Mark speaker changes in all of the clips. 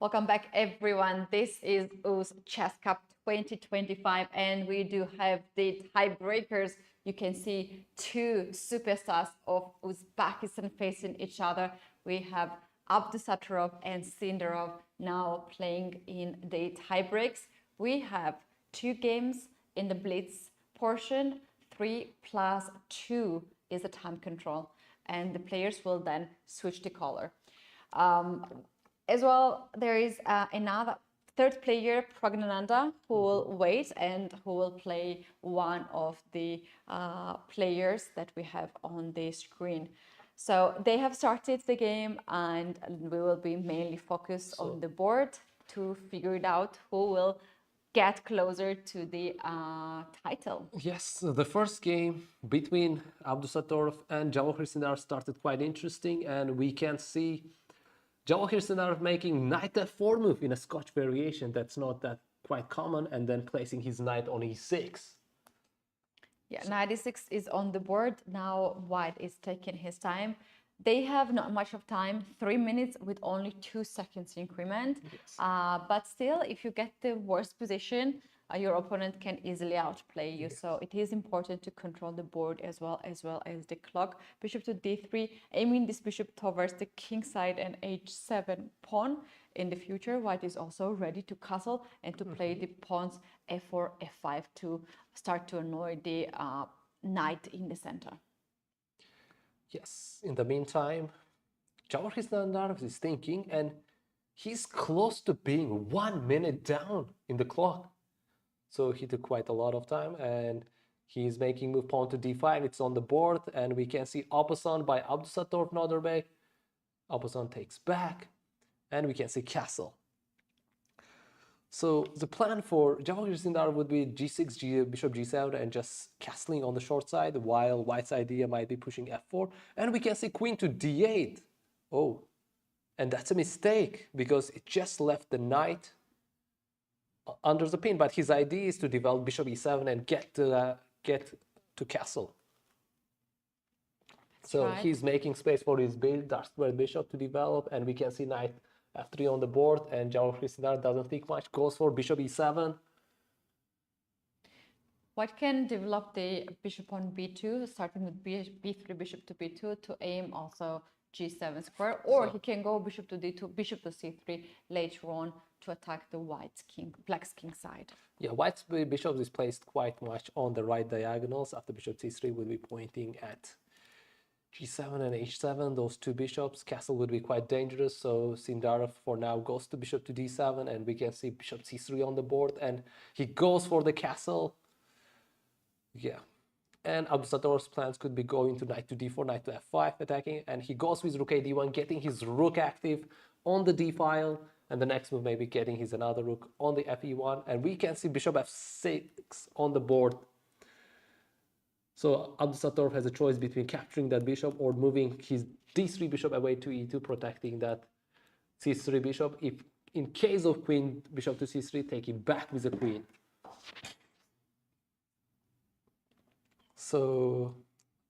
Speaker 1: Welcome back, everyone. This is UzChess Cup 2025, and we do have the tiebreakers. You can see two superstars of Uzbekistan facing each other. We have Abdusattorov and Sindarov now playing in the tiebreaks. We have two games in the blitz portion. 3+2 is the time control, and the players will then switch the color. As well, there is another third player, Praggnanandhaa, who will wait and who will play one of the players that we have on the screen. So they have started the game, and we will be mainly focused on the board to figure it out who will get closer to the title.
Speaker 2: Yes, the first game between Abdusattorov and Vachier-Lagrave started quite interesting, and we can see Vachier-Lagrave making knight f4 move in a Scotch variation that's not that quite common, and then placing his knight on e6.
Speaker 1: Yeah, knight e6 is on the board. Now white is taking his time. They have not much of time, 3 minutes with only 2 seconds increment.
Speaker 2: Yes.
Speaker 1: But still, if you get the worst position, your opponent can easily outplay you.
Speaker 2: Yes.
Speaker 1: So it is important to control the board as well as the clock. Bishop to d3, aiming this bishop towards the king side and h7 pawn. In the future, white is also ready to castle and to play the pawns f4, f5 to start to annoy the knight in the center.
Speaker 2: Yes, in the meantime, Vachier-Lagrave is thinking, and he's close to being 1 minute down in the clock. So he took quite a lot of time, and he's making move pawn to d5. It's on the board, and we can see opposition by Abdusattorov, Nodirbek. Opposition takes back, and we can see castle. So the plan for Vachier-Lagrave would be g6, bishop g7, and just castling on the short side, while white's idea might be pushing f4. And we can see queen to d8. Oh, and that's a mistake, because it just left the knight under the pin. But his idea is to develop bishop e7 and get to castle. So
Speaker 1: right.
Speaker 2: He's making space for his dark square bishop to develop, and we can see knight f3 on the board, and Vachier-Lagrave doesn't think much, goes for bishop e7.
Speaker 1: White can develop the bishop on b2, starting with b3, bishop to b2, to aim also g7 square, or he can go bishop to d2, bishop to c3 later on to attack the black's king side.
Speaker 2: Yeah, white's bishop is placed quite much on the right diagonals. After bishop c3 will be pointing at g7 and h7, those two bishops. Castle would be quite dangerous, so Sindarov for now goes to bishop to d7, and we can see bishop c3 on the board, and he goes for the castle. Yeah, and Abdusattorov's plans could be going to knight to d4, knight to f5, attacking, and he goes with rook a d1, getting his rook active on the d file, and the next move maybe getting his another rook on the fe1, and we can see bishop f6 on the board. So Abdusattorov has a choice between capturing that bishop or moving his d3 bishop away to e2, protecting that c3 bishop. If in case of queen bishop to c3, taking back with the queen. So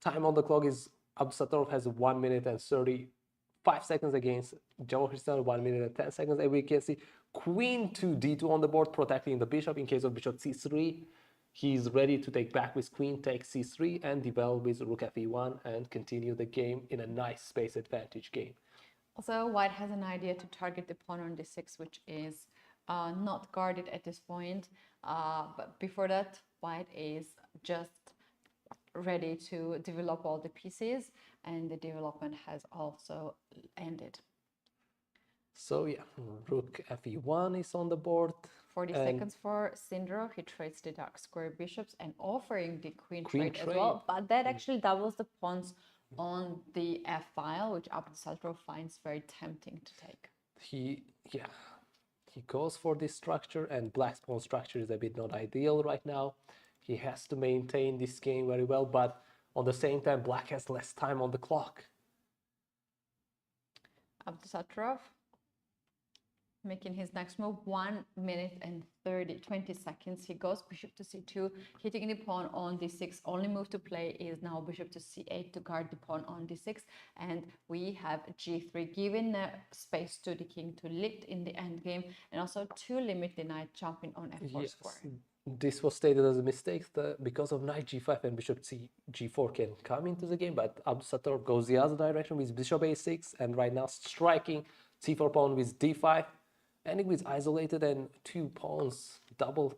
Speaker 2: time on the clock is Abdusattorov has 1 minute and 35 seconds against Vachier-Lagrave, 1 minute and 10 seconds. And we can see queen to d2 on the board, protecting the bishop. In case of bishop c3, he's ready to take back with queen, take c3, and develop with rook fe1 and continue the game in a nice space advantage game.
Speaker 1: Also, white has an idea to target the pawn on d6, which is not guarded at this point. But before that, white is just ready to develop all the pieces, and the development has also ended.
Speaker 2: So yeah, rook fe1 is on the board.
Speaker 1: 40 seconds for Sindarov. He trades the dark square bishops and offering the queen trade as well, but that actually doubles the pawns on the f file, which Abdusattorov finds very tempting to take.
Speaker 2: He goes for this structure, and black's pawn structure is a bit not ideal right now. He has to maintain this game very well, but on the same time, black has less time on the clock.
Speaker 1: Abdusattorov making his next move. 1 minute and 20 seconds. He goes bishop to c2, hitting the pawn on d6. Only move to play is now bishop to c8 to guard the pawn on d6. And we have g3, giving space to the king to lead in the endgame and also to limit the knight jumping on f4
Speaker 2: Yes.
Speaker 1: square.
Speaker 2: This was stated as a mistake because of knight g5 and bishop g4 can come into the game, but Abdusattorov goes the other direction with bishop a6 and right now striking c4 pawn with d5, ending with isolated and 2 pawns doubled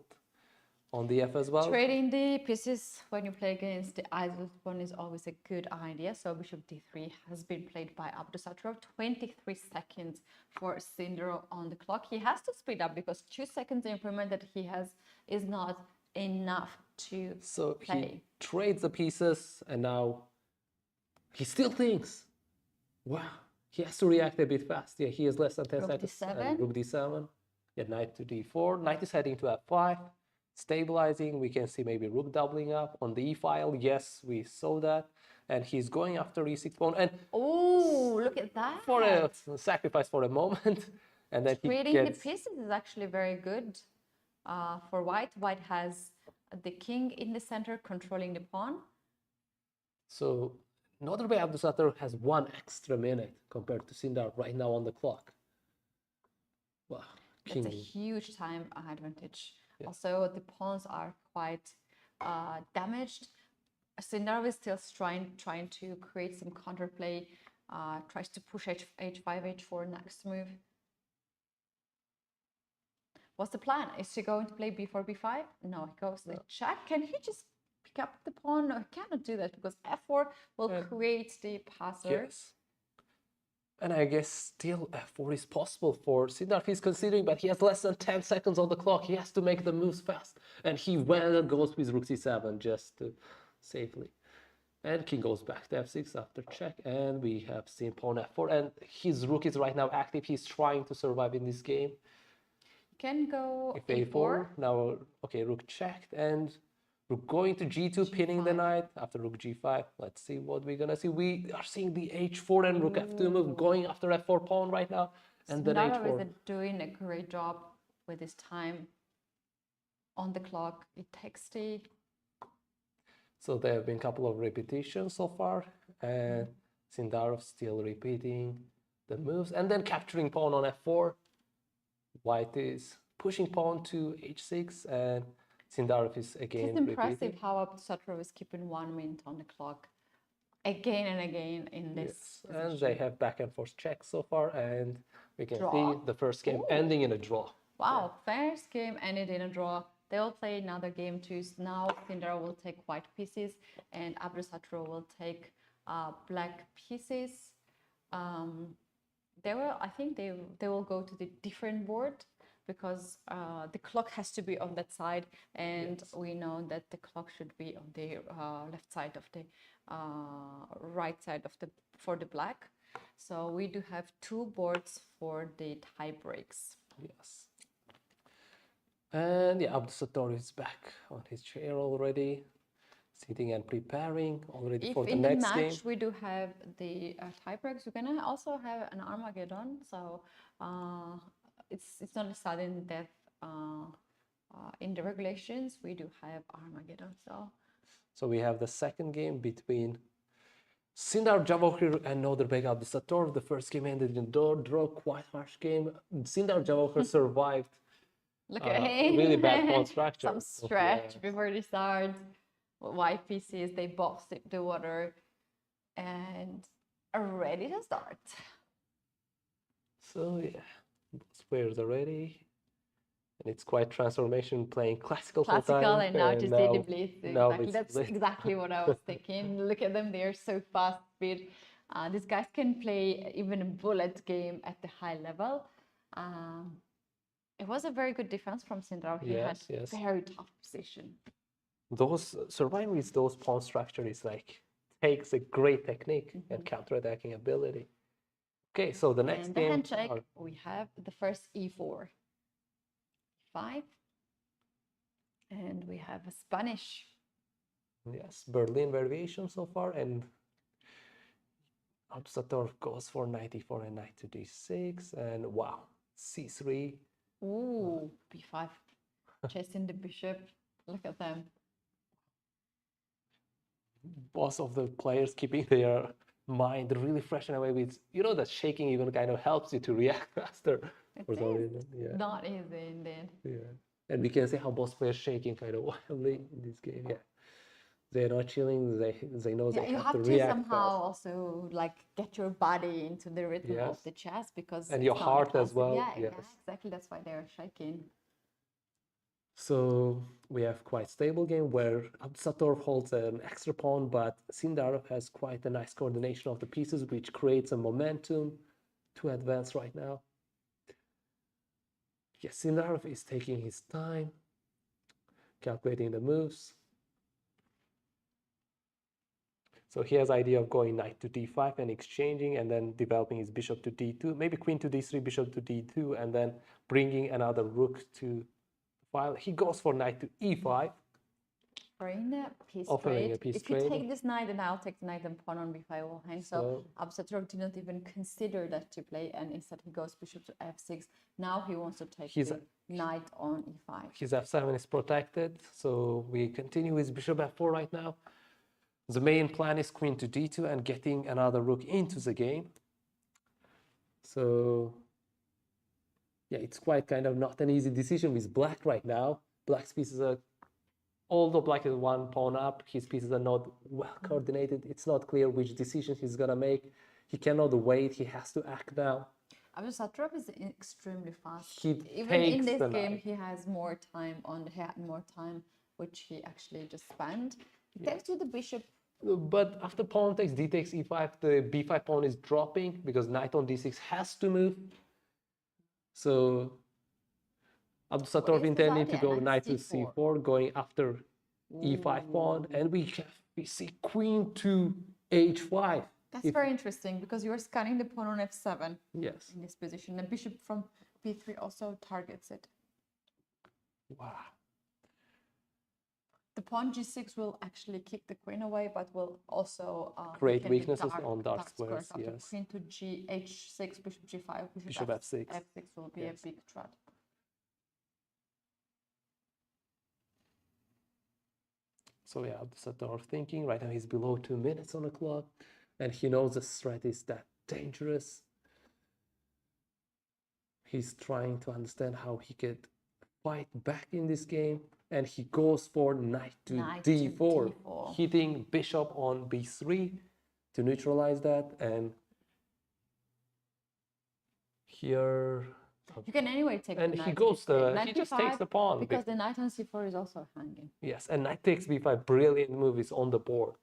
Speaker 2: on the f as well.
Speaker 1: Trading the pieces when you play against the isolated pawn is always a good idea. So bishop d3 has been played by Abdusattorov. 23 seconds for Sindarov on the clock. He has to speed up because 2 seconds improvement that he has is not enough to
Speaker 2: So
Speaker 1: play.
Speaker 2: he trades the pieces and now he still thinks, wow, he has to react a bit fast. Yeah, he has less than 10
Speaker 1: Rook
Speaker 2: seconds.
Speaker 1: d7.
Speaker 2: And rook d7. Yeah, knight to d4. Knight is heading to f5. Stabilizing. We can see maybe rook doubling up on the e-file. Yes, we saw that. And he's going after e6 pawn. And
Speaker 1: Oh, look at that.
Speaker 2: for a sacrifice for a moment. And then he
Speaker 1: Trading
Speaker 2: gets...
Speaker 1: the pieces is actually very good for white. White has the king in the center controlling the pawn.
Speaker 2: So Nodirbek Abdusattorov has 1 extra minute compared to Sindarov right now on the clock. Wow.
Speaker 1: That's a huge time advantage.
Speaker 2: Yeah.
Speaker 1: Also, the pawns are quite damaged. Sindarov is still trying to create some counterplay, tries to push h5, h4 next move. What's the plan? Is he going to play b4, b5? No, he goes to check. Can he just pick up the pawn? No, he cannot do that because f4 will create the passer.
Speaker 2: Yes. And I guess still f4 is possible for Sindarov. He's considering, but he has less than 10 seconds on the clock. He has to make the moves fast. And he goes with rook c7 just to safely. And king goes back to f6 after check. And we have seen pawn f4. And his rook is right now active. He's trying to survive in this game.
Speaker 1: Can go
Speaker 2: If a4. Now, okay, rook checked. And rook going to g2, pinning the knight after rook g5. Let's see what we're gonna see. We are seeing the h4 and rook f2 move going after f4 pawn right now. And then
Speaker 1: Sindarov
Speaker 2: h4.
Speaker 1: is doing a great job with his time on the clock. It takes the...
Speaker 2: So there have been a couple of repetitions so far. And Sindarov still repeating the moves and then capturing pawn on f4. White is pushing pawn to h6 and Sindarov is again
Speaker 1: It's impressive
Speaker 2: repeating.
Speaker 1: how Abdusattorov is keeping 1 minute on the clock again and again in this
Speaker 2: Yes. And they have back and forth checks so far, and we can see the first game
Speaker 1: Ooh.
Speaker 2: ending in a draw.
Speaker 1: Wow, first game ended in a draw. They will play another game too. Now Sindarov will take white pieces and Abdusattorov will take black pieces. I think they will go to the different board because the clock has to be on that side, and we know that the clock should be on the left side of the right side of for the black. So we do have 2 boards for the tie breaks.
Speaker 2: Yes. And yeah, Abdusattorov is back on his chair already, sitting and preparing already for the next game.
Speaker 1: In the match we do have the tie breaks, we're gonna also have an Armageddon. So it's not a sudden death in the regulations. We do have Armageddon.
Speaker 2: So we have the second game between Sindarov Vachier and Nodirbek Abdusattorov. The first game ended in draw, quite harsh game. Sindarov Vachier survived.
Speaker 1: Look at him.
Speaker 2: Really bad pawn structure.
Speaker 1: Some stretch before the start. White pieces, they both sip the water and are ready to start.
Speaker 2: So yeah, squares are ready. And it's quite transformation playing classical
Speaker 1: And now just did the blitz. Exactly. That's
Speaker 2: blitz.
Speaker 1: exactly what I was thinking. Look at them, they're so fast speed. These guys can play even a bullet game at the high level. It was a very good defense from Sindarov. He had very tough position.
Speaker 2: Those surviving with those pawn structure is like takes a great technique and counter-attacking ability. Okay, so the next game
Speaker 1: handshake, we have the first e4, 5, and we have a Spanish.
Speaker 2: Yes, Berlin variation so far, and Abdusattorov goes for knight e4 and knight to d6, and wow, c3.
Speaker 1: Ooh, b5. Chasing the bishop. Look at them.
Speaker 2: Most of the players keeping their mind really fresh and away with, you know, that shaking even kind of helps you to react faster.
Speaker 1: It
Speaker 2: For some
Speaker 1: is
Speaker 2: reason. Yeah.
Speaker 1: not easy indeed.
Speaker 2: Yeah. And we can see how both players shaking kind of wildly in this game. Yeah. They're not chilling. They know
Speaker 1: Yeah,
Speaker 2: they
Speaker 1: you
Speaker 2: have
Speaker 1: have
Speaker 2: to
Speaker 1: to
Speaker 2: react
Speaker 1: somehow
Speaker 2: fast.
Speaker 1: also like get your body into the rhythm of
Speaker 2: Yes.
Speaker 1: the chess because
Speaker 2: And
Speaker 1: it's
Speaker 2: your
Speaker 1: not
Speaker 2: heart as
Speaker 1: passive.
Speaker 2: well.
Speaker 1: Yeah,
Speaker 2: Yes.
Speaker 1: yeah, exactly. That's why they're shaking.
Speaker 2: So we have quite stable game where Abdusattorov holds an extra pawn, but Sindarov has quite a nice coordination of the pieces, which creates a momentum to advance right now. Yes, Sindarov is taking his time, calculating the moves. So he has idea of going knight to d5 and exchanging, and then developing his bishop to d2, maybe queen to d3, bishop to d2, and then bringing another rook to the file. He goes for knight to e5.
Speaker 1: Offering a piece
Speaker 2: Offering
Speaker 1: trade.
Speaker 2: a piece
Speaker 1: If you
Speaker 2: trade.
Speaker 1: take this knight, then I'll take the knight and pawn on b5 will hang. So Abdusattorov did not even consider that to play, and instead he goes bishop to f6. Now he wants to take the knight on e5.
Speaker 2: His f7 is protected, so we continue with bishop f4 right now. The main plan is queen to d2 and getting another rook into the game. So yeah, it's quite kind of not an easy decision with black right now. Black's pieces are, although black is one pawn up, his pieces are not well coordinated. It's not clear which decision he's gonna make. He cannot wait, he has to act now.
Speaker 1: Abdusattorov is extremely fast.
Speaker 2: He
Speaker 1: Even in
Speaker 2: takes
Speaker 1: this
Speaker 2: the
Speaker 1: game,
Speaker 2: knight.
Speaker 1: he has more time on. He had more time, which he actually just spent. He
Speaker 2: Yeah.
Speaker 1: takes with the bishop.
Speaker 2: But after pawn takes d takes e5, the b5 pawn is dropping because knight on d6 has to move. So Abdusattorov intending to go knight to c4, going after e5 pawn, and we see queen to h5.
Speaker 1: That's very interesting because you're scanning the pawn on f7.
Speaker 2: Yes.
Speaker 1: In this position, the bishop from b3 also targets it.
Speaker 2: Wow.
Speaker 1: The pawn g6 will actually kick the queen away, but will also
Speaker 2: create weaknesses on dark squares.
Speaker 1: After
Speaker 2: yes.
Speaker 1: queen to h6, bishop g5,
Speaker 2: bishop f6.
Speaker 1: f6 will be a big threat.
Speaker 2: So yeah, Abdusattorov thinking right now he's below 2 minutes on the clock, and he knows the threat is that dangerous. He's trying to understand how he could fight back in this game, and he goes for knight to d4, hitting bishop on b3 to neutralize that. And here
Speaker 1: you can anyway take
Speaker 2: and
Speaker 1: the knight.
Speaker 2: He goes he just takes the pawn
Speaker 1: because the knight on c4 is also hanging.
Speaker 2: Yes, and knight takes b5, brilliant move, is on the board.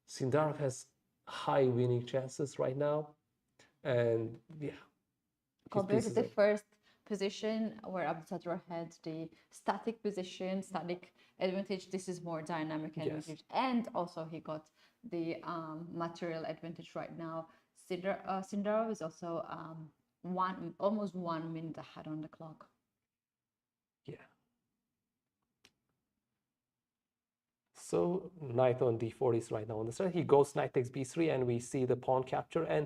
Speaker 2: Sindarov has high winning chances right now, and yeah,
Speaker 1: compared to the first position where Abdusattorov had the static position, static advantage, this is more dynamic advantage. And also he got the material advantage right now. Sindarov is also almost 1 minute ahead on the clock.
Speaker 2: Yeah. So knight on d4 is right now on the start. He goes knight takes b3, and we see the pawn capture, and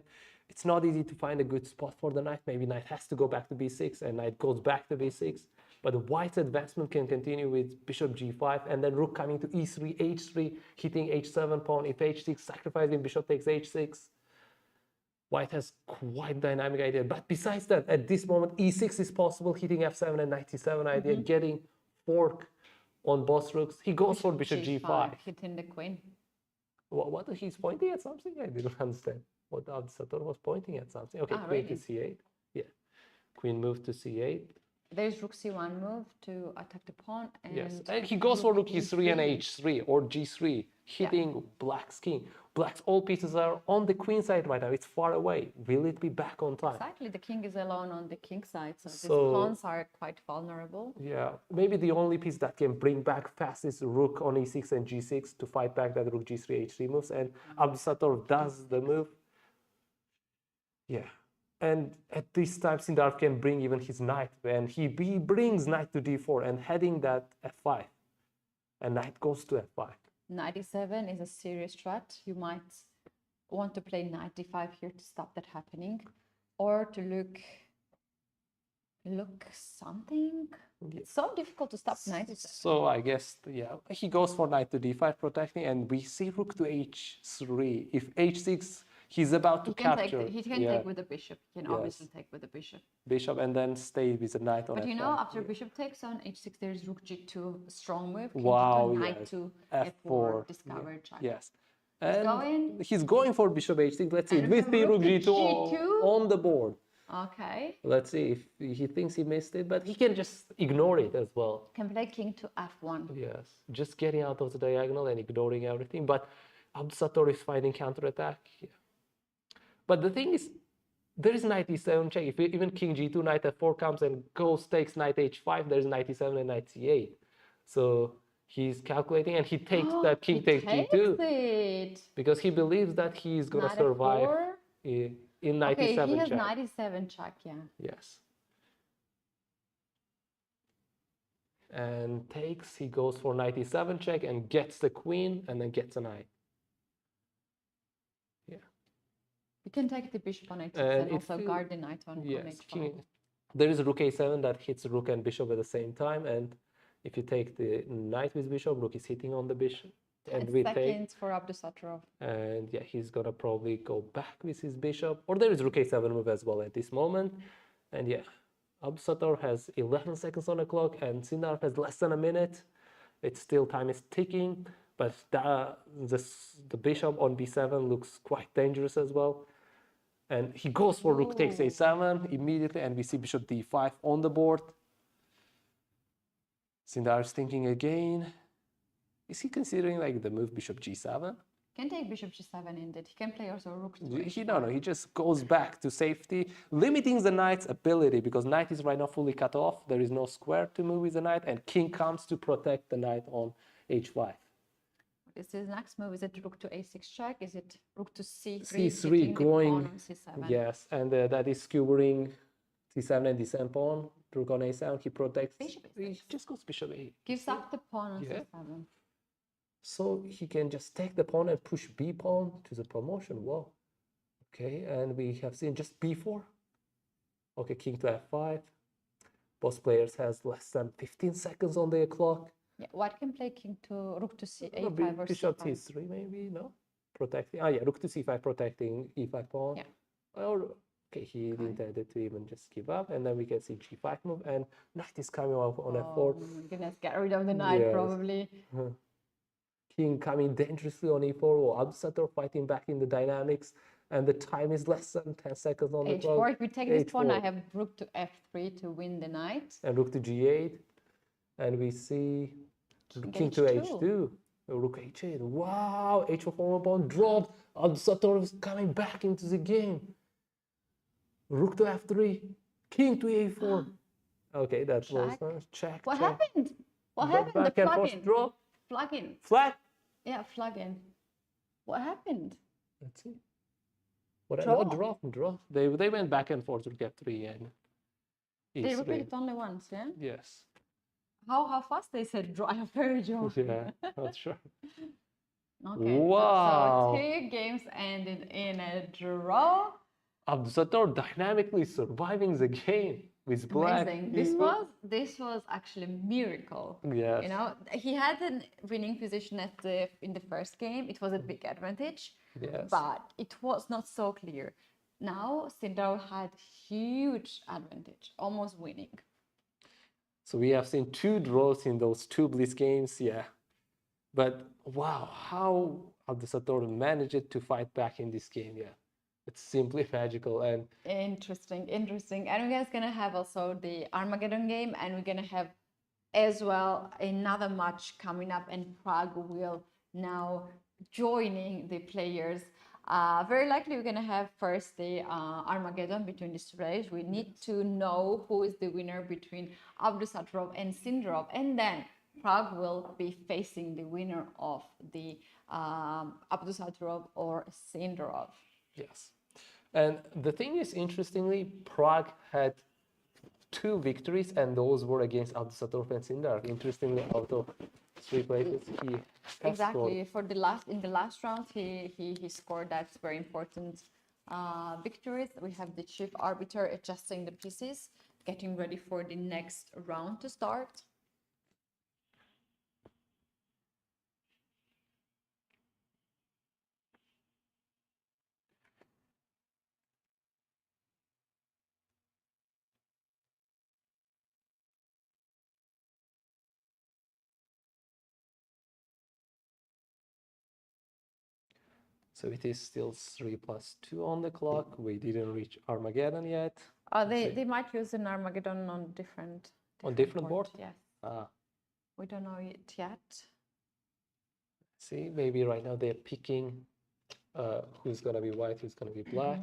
Speaker 2: it's not easy to find a good spot for the knight. Maybe knight has to go back to b6, and knight goes back to b6. But the white's advancement can continue with bishop g5, and then rook coming to e3, h3, hitting h7 pawn, if h6, sacrificing bishop takes h6. White has quite dynamic idea. But besides that, at this moment, e6 is possible, hitting f7 and knight e7 idea, getting fork on both rooks. He goes for bishop g5.
Speaker 1: Hitting the queen.
Speaker 2: What he's pointing at something? I didn't understand. What Abdusattorov was pointing at something. Okay, queen to c8. Yeah, queen moved to c8.
Speaker 1: There's rook c1 move to attack the pawn. And
Speaker 2: yes, and he goes for rook e3 and h3 or g3, hitting black's king. Black's all pieces are on the queen side right now. It's far away. Will it be back on time?
Speaker 1: Exactly. The king is alone on the king side, so these pawns are quite vulnerable.
Speaker 2: Yeah, maybe the only piece that can bring back fast is rook on e6 and g6 to fight back that rook g3, h3 moves, and Abdusattorov does the move. Yeah, and at this time Sindarov can bring even his knight, and he brings knight to d4 and heading that f5, and knight goes to f5.
Speaker 1: Knight e7 is a serious threat. You might want to play knight d5 here to stop that happening. or to look something. It's so difficult to stop knight.
Speaker 2: So I guess, yeah, he goes for knight to d5 protecting, and we see rook to h3. If h6, he's about to capture.
Speaker 1: He can take with the bishop. He can obviously take with the bishop.
Speaker 2: Bishop, and then stay with the knight on
Speaker 1: But
Speaker 2: f5.
Speaker 1: you know, after bishop takes on h6, there is rook g2, strong move. King
Speaker 2: Wow,
Speaker 1: g2, knight to f4, discovered check.
Speaker 2: Yes.
Speaker 1: And
Speaker 2: he's going for bishop h6. Let's see. We see rook g2 on the board.
Speaker 1: Okay.
Speaker 2: Let's see if he thinks he missed it, but he can just ignore it as well.
Speaker 1: Can play king to f1.
Speaker 2: Yes, just getting out of the diagonal and ignoring everything. But Abdusattorov is finding counterattack. Yeah. But the thing is, there is knight e7 check. If even king g2, knight f4 comes and goes takes knight h5, there is knight e7 and knight c8. So he's calculating, and he takes that king takes g2
Speaker 1: it.
Speaker 2: because he believes that he's gonna survive in knight e7 check.
Speaker 1: He has knight e7 check, yeah.
Speaker 2: Yes. And takes, he goes for knight e7 check and gets the queen and then gets a knight. Yeah.
Speaker 1: You can take the bishop on h6 and also guard the knight on h5.
Speaker 2: There is rook a7 that hits rook and bishop at the same time, and if you take the knight with bishop, rook is hitting on the bishop. And we take
Speaker 1: for Abdusattorov.
Speaker 2: And yeah, he's gonna probably go back with his bishop, or there is rook a7 move as well at this moment. And yeah, Abdusattorov has 11 seconds on the clock, and Sindarov has less than a minute. It's still, time is ticking, but the bishop on b7 looks quite dangerous as well. And he goes for rook takes a7 immediately, and we see bishop d5 on the board. Sindarov is thinking again. Is he considering like the move bishop g7?
Speaker 1: Can take bishop g7 indeed. He can play also rook to
Speaker 2: h4. He just goes back to safety, limiting the knight's ability because knight is right now fully cut off. There is no square to move with the knight, and king comes to protect the knight on h5.
Speaker 1: What is his next move? Is it rook to a6 check? Is it rook to c3?
Speaker 2: c3 going,
Speaker 1: on c7?
Speaker 2: Yes, and that is skewering c7 and d7 pawn. Rook on a7, he protects. He just goes bishop a.
Speaker 1: Gives up the pawn on c7.
Speaker 2: So he can just take the pawn and push b pawn to the promotion. Wow. Okay, and we have seen just b4. Okay, king to f5. Both players has less than 15 seconds on their clock.
Speaker 1: Yeah, white can play king to rook to c5 or
Speaker 2: bishop
Speaker 1: c5.
Speaker 2: c3 maybe, no? Protecting, yeah, rook to c5 protecting e5 pawn.
Speaker 1: Yeah.
Speaker 2: Or, okay, he intended to even just give up, and then we can see g5 move, and knight is coming off on f4.
Speaker 1: Oh my goodness, get rid of the knight probably.
Speaker 2: King coming dangerously on e4, or Abdusattorov fighting back in the dynamics, and the time is less than 10 seconds on the clock.
Speaker 1: h4, if we take this pawn, I have rook to f3 to win the knight.
Speaker 2: And rook to g8, and we see king to h2. Rook h8, wow, h4 forward pawn dropped. Abdusattorov is coming back into the game. Rook to f3, king to a4. Okay, that was check.
Speaker 1: What happened? What happened?
Speaker 2: Back
Speaker 1: the
Speaker 2: and forth draw.
Speaker 1: Flagging.
Speaker 2: Flag.
Speaker 1: Yeah, flagging. What happened?
Speaker 2: Let's see. No, draw. They went back and forth with f3 and e3.
Speaker 1: They repeated only once, yeah?
Speaker 2: Yes.
Speaker 1: How fast they said draw? I have heard draw.
Speaker 2: Yeah, not sure.
Speaker 1: Okay.
Speaker 2: Wow.
Speaker 1: So 2 games ended in a draw.
Speaker 2: Abdusattorov dynamically surviving the game with black.
Speaker 1: Amazing. This was actually a miracle.
Speaker 2: Yes.
Speaker 1: You know, he had a winning position in the first game. It was a big advantage.
Speaker 2: Yes.
Speaker 1: But it was not so clear. Now Sindarov had huge advantage, almost winning.
Speaker 2: So we have seen 2 draws in those 2 Blitz games, yeah. But wow, how Abdusattorov managed to fight back in this game, yeah. It's simply magical. And
Speaker 1: interesting. And we're guys gonna have also the Armageddon game, and we're gonna have as well another match coming up, and Pragg will now joining the players. Very likely we're gonna have first the Armageddon between these 2 players. We need to know who is the winner between Abdusattorov and Sindarov, and then Pragg will be facing the winner of the Abdusattorov or Sindarov.
Speaker 2: yes. And the thing is, interestingly, Pragg had 2 victories, and those were against Abdusattorov and Sindarov. Interestingly, out of 3 places, he has
Speaker 1: exactly
Speaker 2: scored.
Speaker 1: in the last round he scored. That's very important victories. We have the chief arbiter adjusting the pieces, getting ready for the next round to start.
Speaker 2: So it is still 3+2 on the clock. We didn't reach Armageddon yet.
Speaker 1: They might use an Armageddon on different
Speaker 2: board?
Speaker 1: Yes.
Speaker 2: Ah.
Speaker 1: We don't know it yet.
Speaker 2: See, maybe right now they're picking who's gonna be white, who's gonna be black.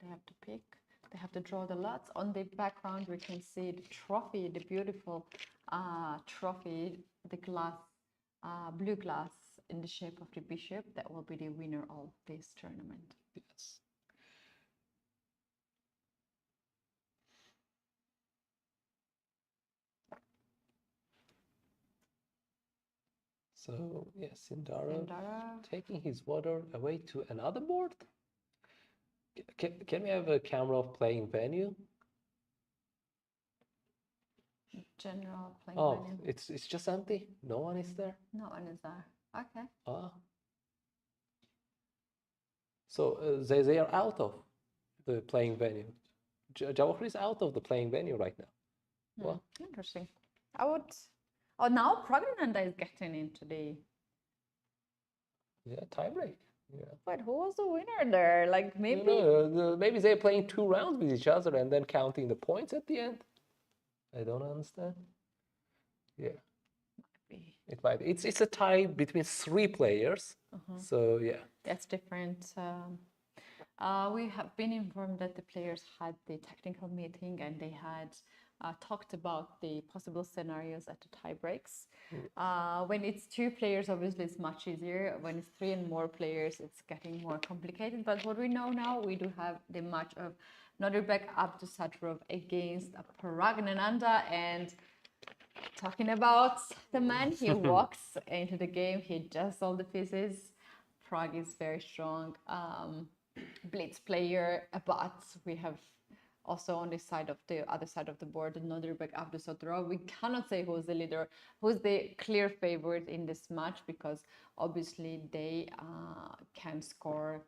Speaker 1: They have to pick. They have to draw the lots. On the background, we can see the trophy, the beautiful trophy, the glass, blue glass in the shape of the bishop. That will be the winner of this tournament.
Speaker 2: Yes. So, yes, Sindarov taking his water away to another board. Can we have a camera of playing venue?
Speaker 1: General playing venue.
Speaker 2: It's just empty. No one is there.
Speaker 1: No one is there. Okay.
Speaker 2: So they are out of the playing venue. Jawahir is out of the playing venue right now. Well,
Speaker 1: interesting. I would. Oh, now Praggnanandhaa is getting into the.
Speaker 2: Yeah, tiebreak. Yeah.
Speaker 1: But who was the winner there? Like maybe.
Speaker 2: Maybe they're playing 2 rounds with each other and then counting the points at the end. I don't understand. Yeah. It might be. It's a tie between 3 players. So yeah.
Speaker 1: That's different. We have been informed that the players had the technical meeting and they had talked about the possible scenarios at the tie breaks. When it's 2 players, obviously it's much easier. When it's 3 and more players, it's getting more complicated. But what we know now, we do have the match of Nodirbek Abdusattorov against Praggnanandhaa, and talking about the man, he walks into the game, he adjusts all the pieces. Pragg is very strong blitz player, but we have also on this side of the other side of the board, Nodirbek Abdusattorov. We cannot say who's the leader, who's the clear favorite in this match, because obviously they can score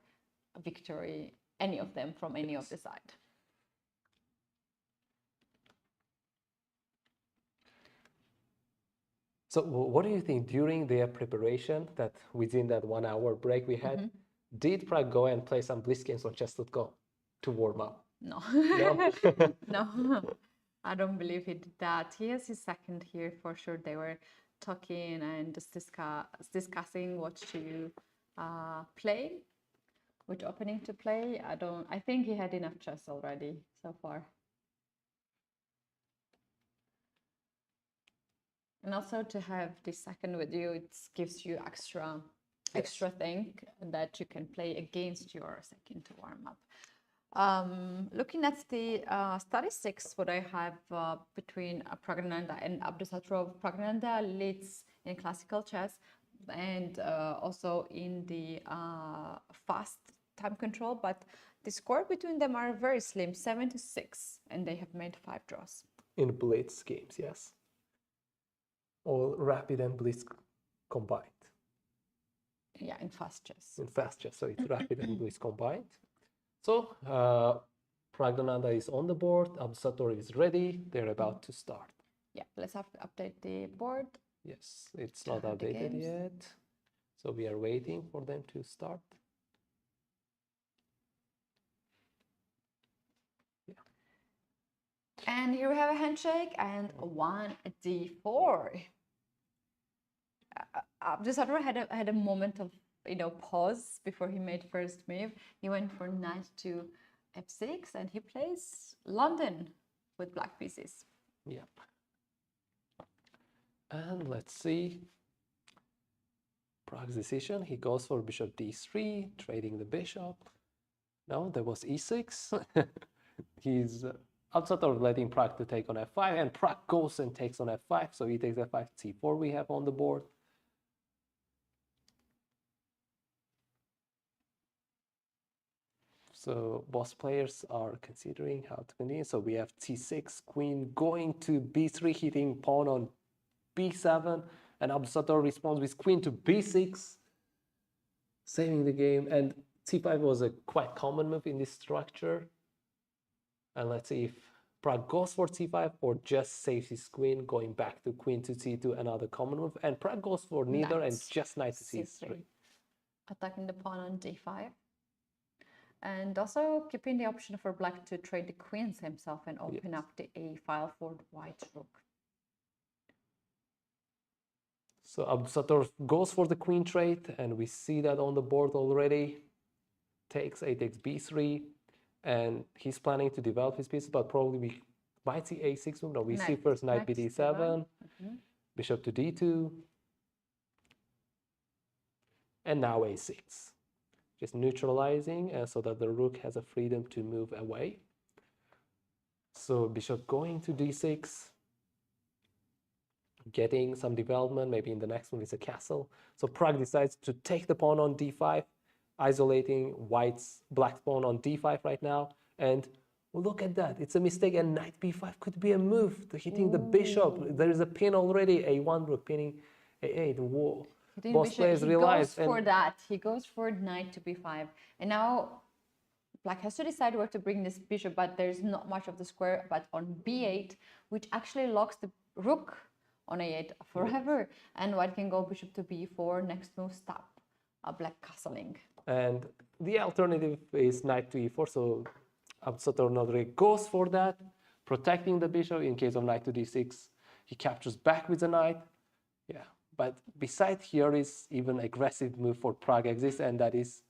Speaker 1: a victory, any of them from any of the side.
Speaker 2: So what do you think during their preparation, that within that 1 hour break we had, did Pragg go and play some blitz games on chess.com to warm up?
Speaker 1: No.
Speaker 2: No?
Speaker 1: No, I don't believe he did that. He has his second here for sure. They were talking and just discussing what to play, which opening to play. I think he had enough chess already so far. And also to have the second with you, it gives you extra thing that you can play against your second to warm up. Looking at the statistics, what I have between Praggnanandhaa and Abdusattorov, Praggnanandhaa leads in classical chess and also in the fast time control, but the score between them are very slim, 7-6, and they have made 5 draws.
Speaker 2: In blitz games, yes. All rapid and blitz combined.
Speaker 1: Yeah, in fast chess.
Speaker 2: In fast chess, so it's rapid and blitz combined. So Praggnanandhaa is on the board, Abdusattorov is ready, they're about to start.
Speaker 1: Yeah, let's have to update the board.
Speaker 2: Yes, it's not updated yet. So we are waiting for them to start. Yeah.
Speaker 1: And here we have a handshake and 1d4. Abdusattorov had a moment of pause before he made first move. He went for knight to f6 and he plays London with black pieces.
Speaker 2: Yep. And let's see Pragg's decision. He goes for bishop d3, trading the bishop. No, there was e6. He's Abdusattorov letting Pragg to take on f5, and Pragg goes and takes on f5. So he takes f5, c4 we have on the board. So both players are considering how to continue. So we have c6, queen going to b3, hitting pawn on b7, and Abdusattorov responds with queen to b6, saving the game. And c5 was a quite common move in this structure. And let's see if Pragg goes for c5 or just saves his queen, going back to queen to c2, another common move. And Pragg goes for neither and just knight to c3.
Speaker 1: Attacking the pawn on d5. And also keeping the option for black to trade the queens himself and open up the a file for the white rook.
Speaker 2: So Abdusattorov goes for the queen trade, and we see that on the board already. Takes a takes b3, and he's planning to develop his pieces, but probably we might see a6 move. No, we see first knight bd7, bishop to d2, and now a6. Just neutralizing so that the rook has a freedom to move away. So bishop going to d6, getting some development. Maybe in the next one is a castle. So Pragg decides to take the pawn on d5, isolating black's pawn on d5 right now. And look at that, it's a mistake, and knight b5 could be a move to hitting the bishop. There is a pin already, a1 rook pinning a8. Whoa. Both players realize.
Speaker 1: He goes for that. He goes for knight to b5. And now black has to decide where to bring this bishop, but there's not much of the square. But on b8, which actually locks the rook on a8 forever. And white can go bishop to b4. Next move, stop black castling.
Speaker 2: And the alternative is knight to e4. So Abdusattorov goes for that, protecting the bishop. In case of knight to d6, he captures back with the knight. Yeah. But beside here is even aggressive move for Pragg exists, and that is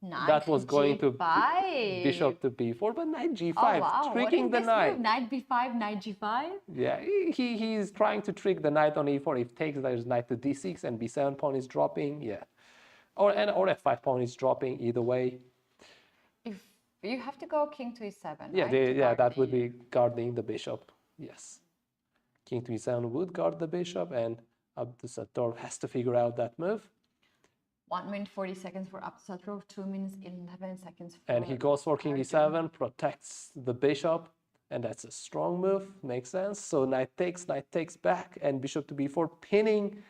Speaker 2: that was going to bishop to b4, but knight g5, tricking the knight.
Speaker 1: Move? Knight b5, knight g5.
Speaker 2: Yeah, he is trying to trick the knight on e4. If takes, there's knight to d6, and b7 pawn is dropping. Yeah, or f5 pawn is dropping. Either way.
Speaker 1: If you have to go king to e7.
Speaker 2: Yeah,
Speaker 1: right?
Speaker 2: That would be guarding the bishop. Yes, king to e7 would guard the bishop, and Abdusattorov has to figure out that move.
Speaker 1: 1 minute 40 seconds for Abdusattorov, 2 minutes 11 seconds for
Speaker 2: and he goes for king e7, protects the bishop, and that's a strong move, makes sense. So knight takes back, and bishop to b4, pinning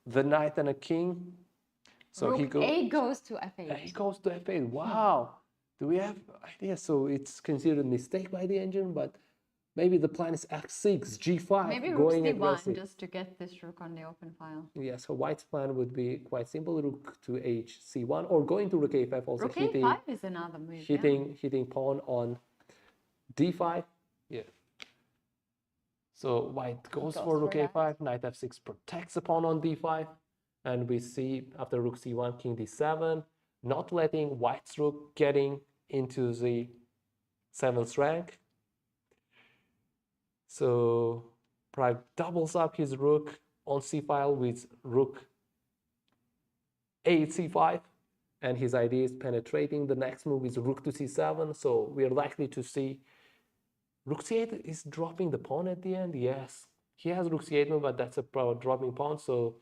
Speaker 2: the knight and a king. So
Speaker 1: Rook A goes to f8.
Speaker 2: He goes to f8. Wow. Do we have ideas? So it's considered a mistake by the engine, but maybe the plan is f6, g5,
Speaker 1: maybe
Speaker 2: going
Speaker 1: rook
Speaker 2: aggressive.
Speaker 1: c1 just to get this rook on the open file.
Speaker 2: Yeah, so white's plan would be quite simple: rook to hc1, or going to rook a5, also
Speaker 1: rook
Speaker 2: hitting
Speaker 1: a5 is another move.
Speaker 2: Hitting pawn on d5. Yeah. So white goes for rook a5, knight f6 protects the pawn on d5, and we see after rook c1, king d7, not letting white's rook getting into the 7th rank. So Pragg doubles up his rook on c file with rook a8 c5, and his idea is penetrating. The next move is rook to c7, so we're likely to see rook c8 is dropping the pawn at the end. Yes, he has rook c8 move, but that's a dropping pawn, so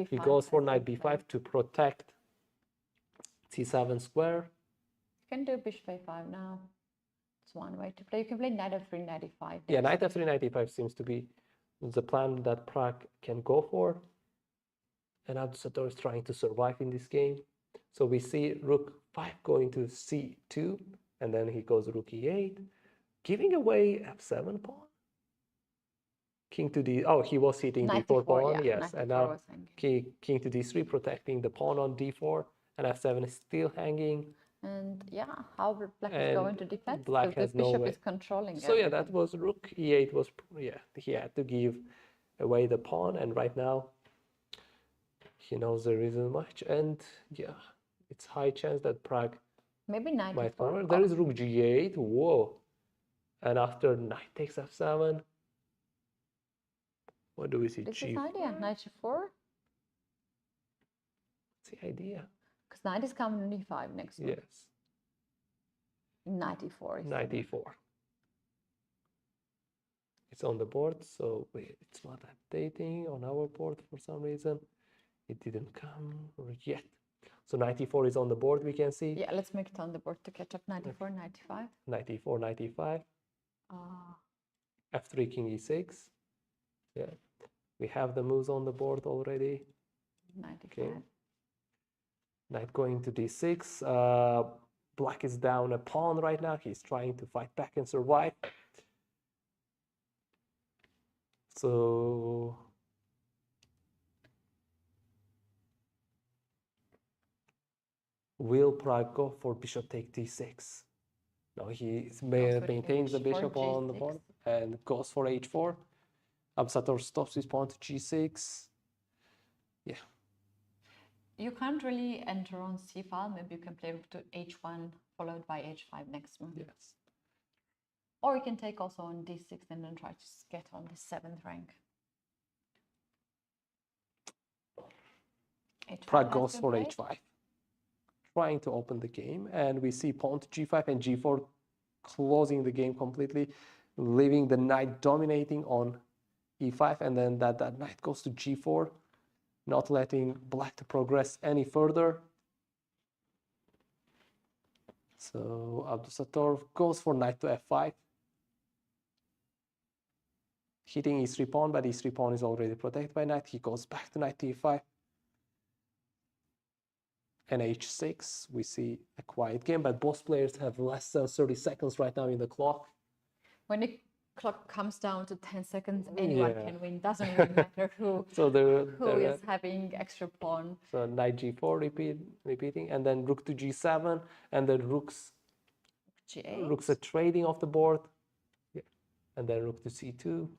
Speaker 2: he goes for knight b5 to protect c7 square.
Speaker 1: You can do bishop a5 now. It's one way to play. You can play knight f3, knight e5.
Speaker 2: Yeah, knight f3, knight e5 seems to be the plan that Pragg can go for. And Abdusattorov is trying to survive in this game. So we see rook 5 going to c2, and then he goes rook e8, giving away f7 pawn. King to d. Oh, he was hitting d4 pawn.
Speaker 1: Yeah,
Speaker 2: yes, and now king to d3, protecting the pawn on d4, and f7 is still hanging.
Speaker 1: And yeah, how black is going to defend?
Speaker 2: Black has
Speaker 1: the bishop
Speaker 2: no way.
Speaker 1: is controlling.
Speaker 2: So yeah, that was rook e8 was he had to give away the pawn, and right now he knows there isn't much, and yeah, it's high chance that Pragg
Speaker 1: maybe knight
Speaker 2: might forward. There is rook g8. Whoa, and after knight takes f7, what do we see?
Speaker 1: This is idea. Knight g4.
Speaker 2: What's the idea?
Speaker 1: Because knight is coming on e5 next move.
Speaker 2: Yes.
Speaker 1: Knight e4.
Speaker 2: Knight e4. It's on the board, so wait, it's not updating on our board for some reason. It didn't come yet. So knight e4 is on the board, we can see.
Speaker 1: Yeah, let's make it on the board to catch up. 94, 95.
Speaker 2: Knight e4, knight e5.
Speaker 1: Ah,
Speaker 2: F3, king e6. Yeah, we have the moves on the board already.
Speaker 1: 95.
Speaker 2: Okay. Knight going to d6. Black is down a pawn right now. He's trying to fight back and survive. So will Pragg go for bishop take d6? No, he maintains the bishop on the board and goes for h4. Abdusattorov stops his pawn to g6. Yeah.
Speaker 1: You can't really enter on c file. Maybe you can play rook to h1 followed by h5 next move.
Speaker 2: Yes.
Speaker 1: Or you can take also on d6 and then try to get on the 7th rank.
Speaker 2: Pragg goes for h5, trying to open the game, and we see pawn to g5 and g4 closing the game completely, leaving the knight dominating on e5, and then that knight goes to g4, not letting black to progress any further. So Abdusattorov goes for knight to f5, hitting e3 pawn, but e3 pawn is already protected by knight. He goes back to knight to e5 and h6. We see a quiet game, but both players have less than 30 seconds right now in the clock.
Speaker 1: When the clock comes down to 10 seconds, anyone can win. Doesn't really matter who,
Speaker 2: So
Speaker 1: who is having extra pawn.
Speaker 2: So knight g4 repeating, and then rook to g7, and then rooks
Speaker 1: G8.
Speaker 2: Rooks are trading off the board. Yeah. And then rook to c2.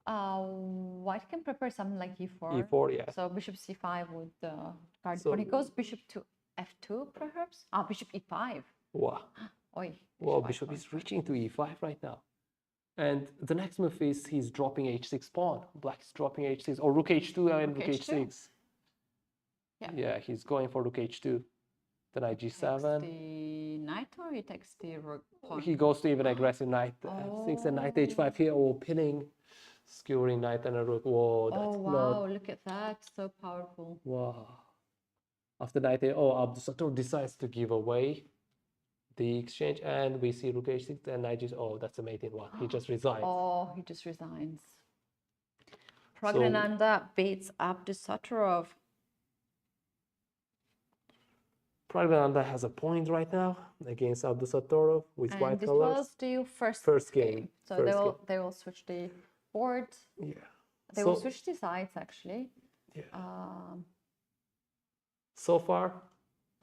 Speaker 1: White can prepare something like e4.
Speaker 2: e4, yeah.
Speaker 1: So bishop c5 would guard.
Speaker 2: So,
Speaker 1: but he goes bishop to f2 perhaps. Bishop e5.
Speaker 2: Wow.
Speaker 1: Oi,
Speaker 2: Well, bishop is reaching to e5 right now. And the next move is he's dropping h6 pawn. Black is dropping h6, or rook h2 and rook h6.
Speaker 1: Yeah.
Speaker 2: Yeah, he's going for rook h2. Then knight g7.
Speaker 1: The knight, or he takes the rook pawn?
Speaker 2: He goes to even aggressive knight f6 and knight h5 here, or pinning, skewering knight and a rook. Whoa, that's
Speaker 1: wow, look at that. So powerful.
Speaker 2: Wow. After knight Abdusattorov decides to give away the exchange, and we see rook h6 and knight g6. That's a mating one. He just resigns.
Speaker 1: He just resigns. Praggnanandhaa beats Abdusattorov.
Speaker 2: Praggnanandhaa has a point right now against Abdusattorov with white colors.
Speaker 1: This was the first game. So they will switch the board.
Speaker 2: Yeah.
Speaker 1: They will switch the sides actually.
Speaker 2: Yeah. So far,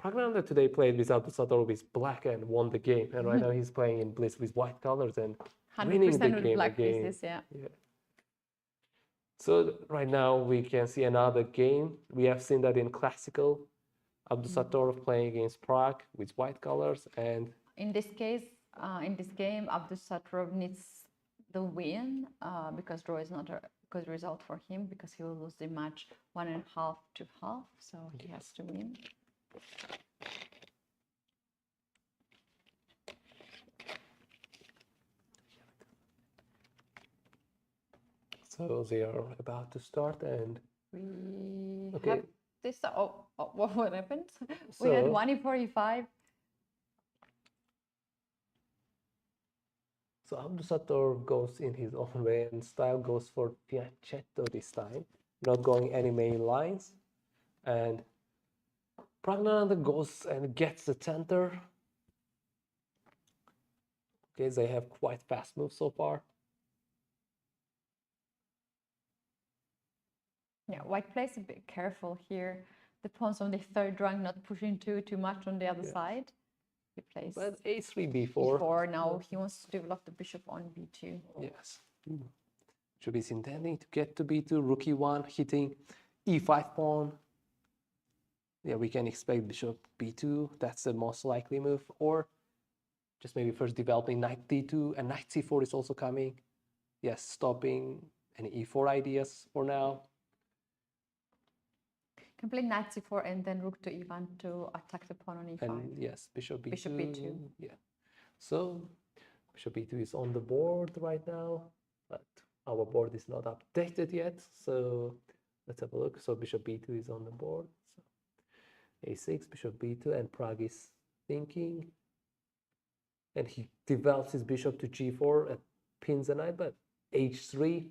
Speaker 2: Praggnanandhaa today played with Abdusattorov with black and won the game. And right now he's playing in bliss with white colors and winning the game
Speaker 1: with black
Speaker 2: again.
Speaker 1: pieces, yeah.
Speaker 2: So right now we can see another game. We have seen that in classical. Abdusattorov playing against Pragg with white colors, and
Speaker 1: in this case, in this game, Abdusattorov needs the win because draw is not a good result for him because he will lose the match 1.5 to half, so he has to win.
Speaker 2: So they are about to start, and
Speaker 1: we have this. What happened? We had 1e45.
Speaker 2: So Abdusattorov goes in his own way and style, goes for Fianchetto this time, not going any main lines. And Praggnanandhaa goes and gets the center. Okay, they have quite fast moves so far.
Speaker 1: Yeah, white plays a bit careful here. The pawns on the third rank not pushing too much on the other side. He plays
Speaker 2: but a3, b4.
Speaker 1: b4. Now he wants to develop the bishop on b2.
Speaker 2: Yes. Should be intending to get to b2, rook e1, hitting e5 pawn. Yeah, we can expect bishop b2. That's the most likely move. Or just maybe first developing knight d2, and knight c4 is also coming. Yes, stopping any e4 ideas for now.
Speaker 1: Can play knight c4 and then rook to e1 to attack the pawn on e5.
Speaker 2: And yes, bishop b2.
Speaker 1: Bishop b2.
Speaker 2: Yeah. So bishop b2 is on the board right now, but our board is not updated yet. So let's have a look. So bishop b2 is on the board. So a6, bishop b2, and Pragg is thinking. And he develops his bishop to g4 and pins the knight, but h3.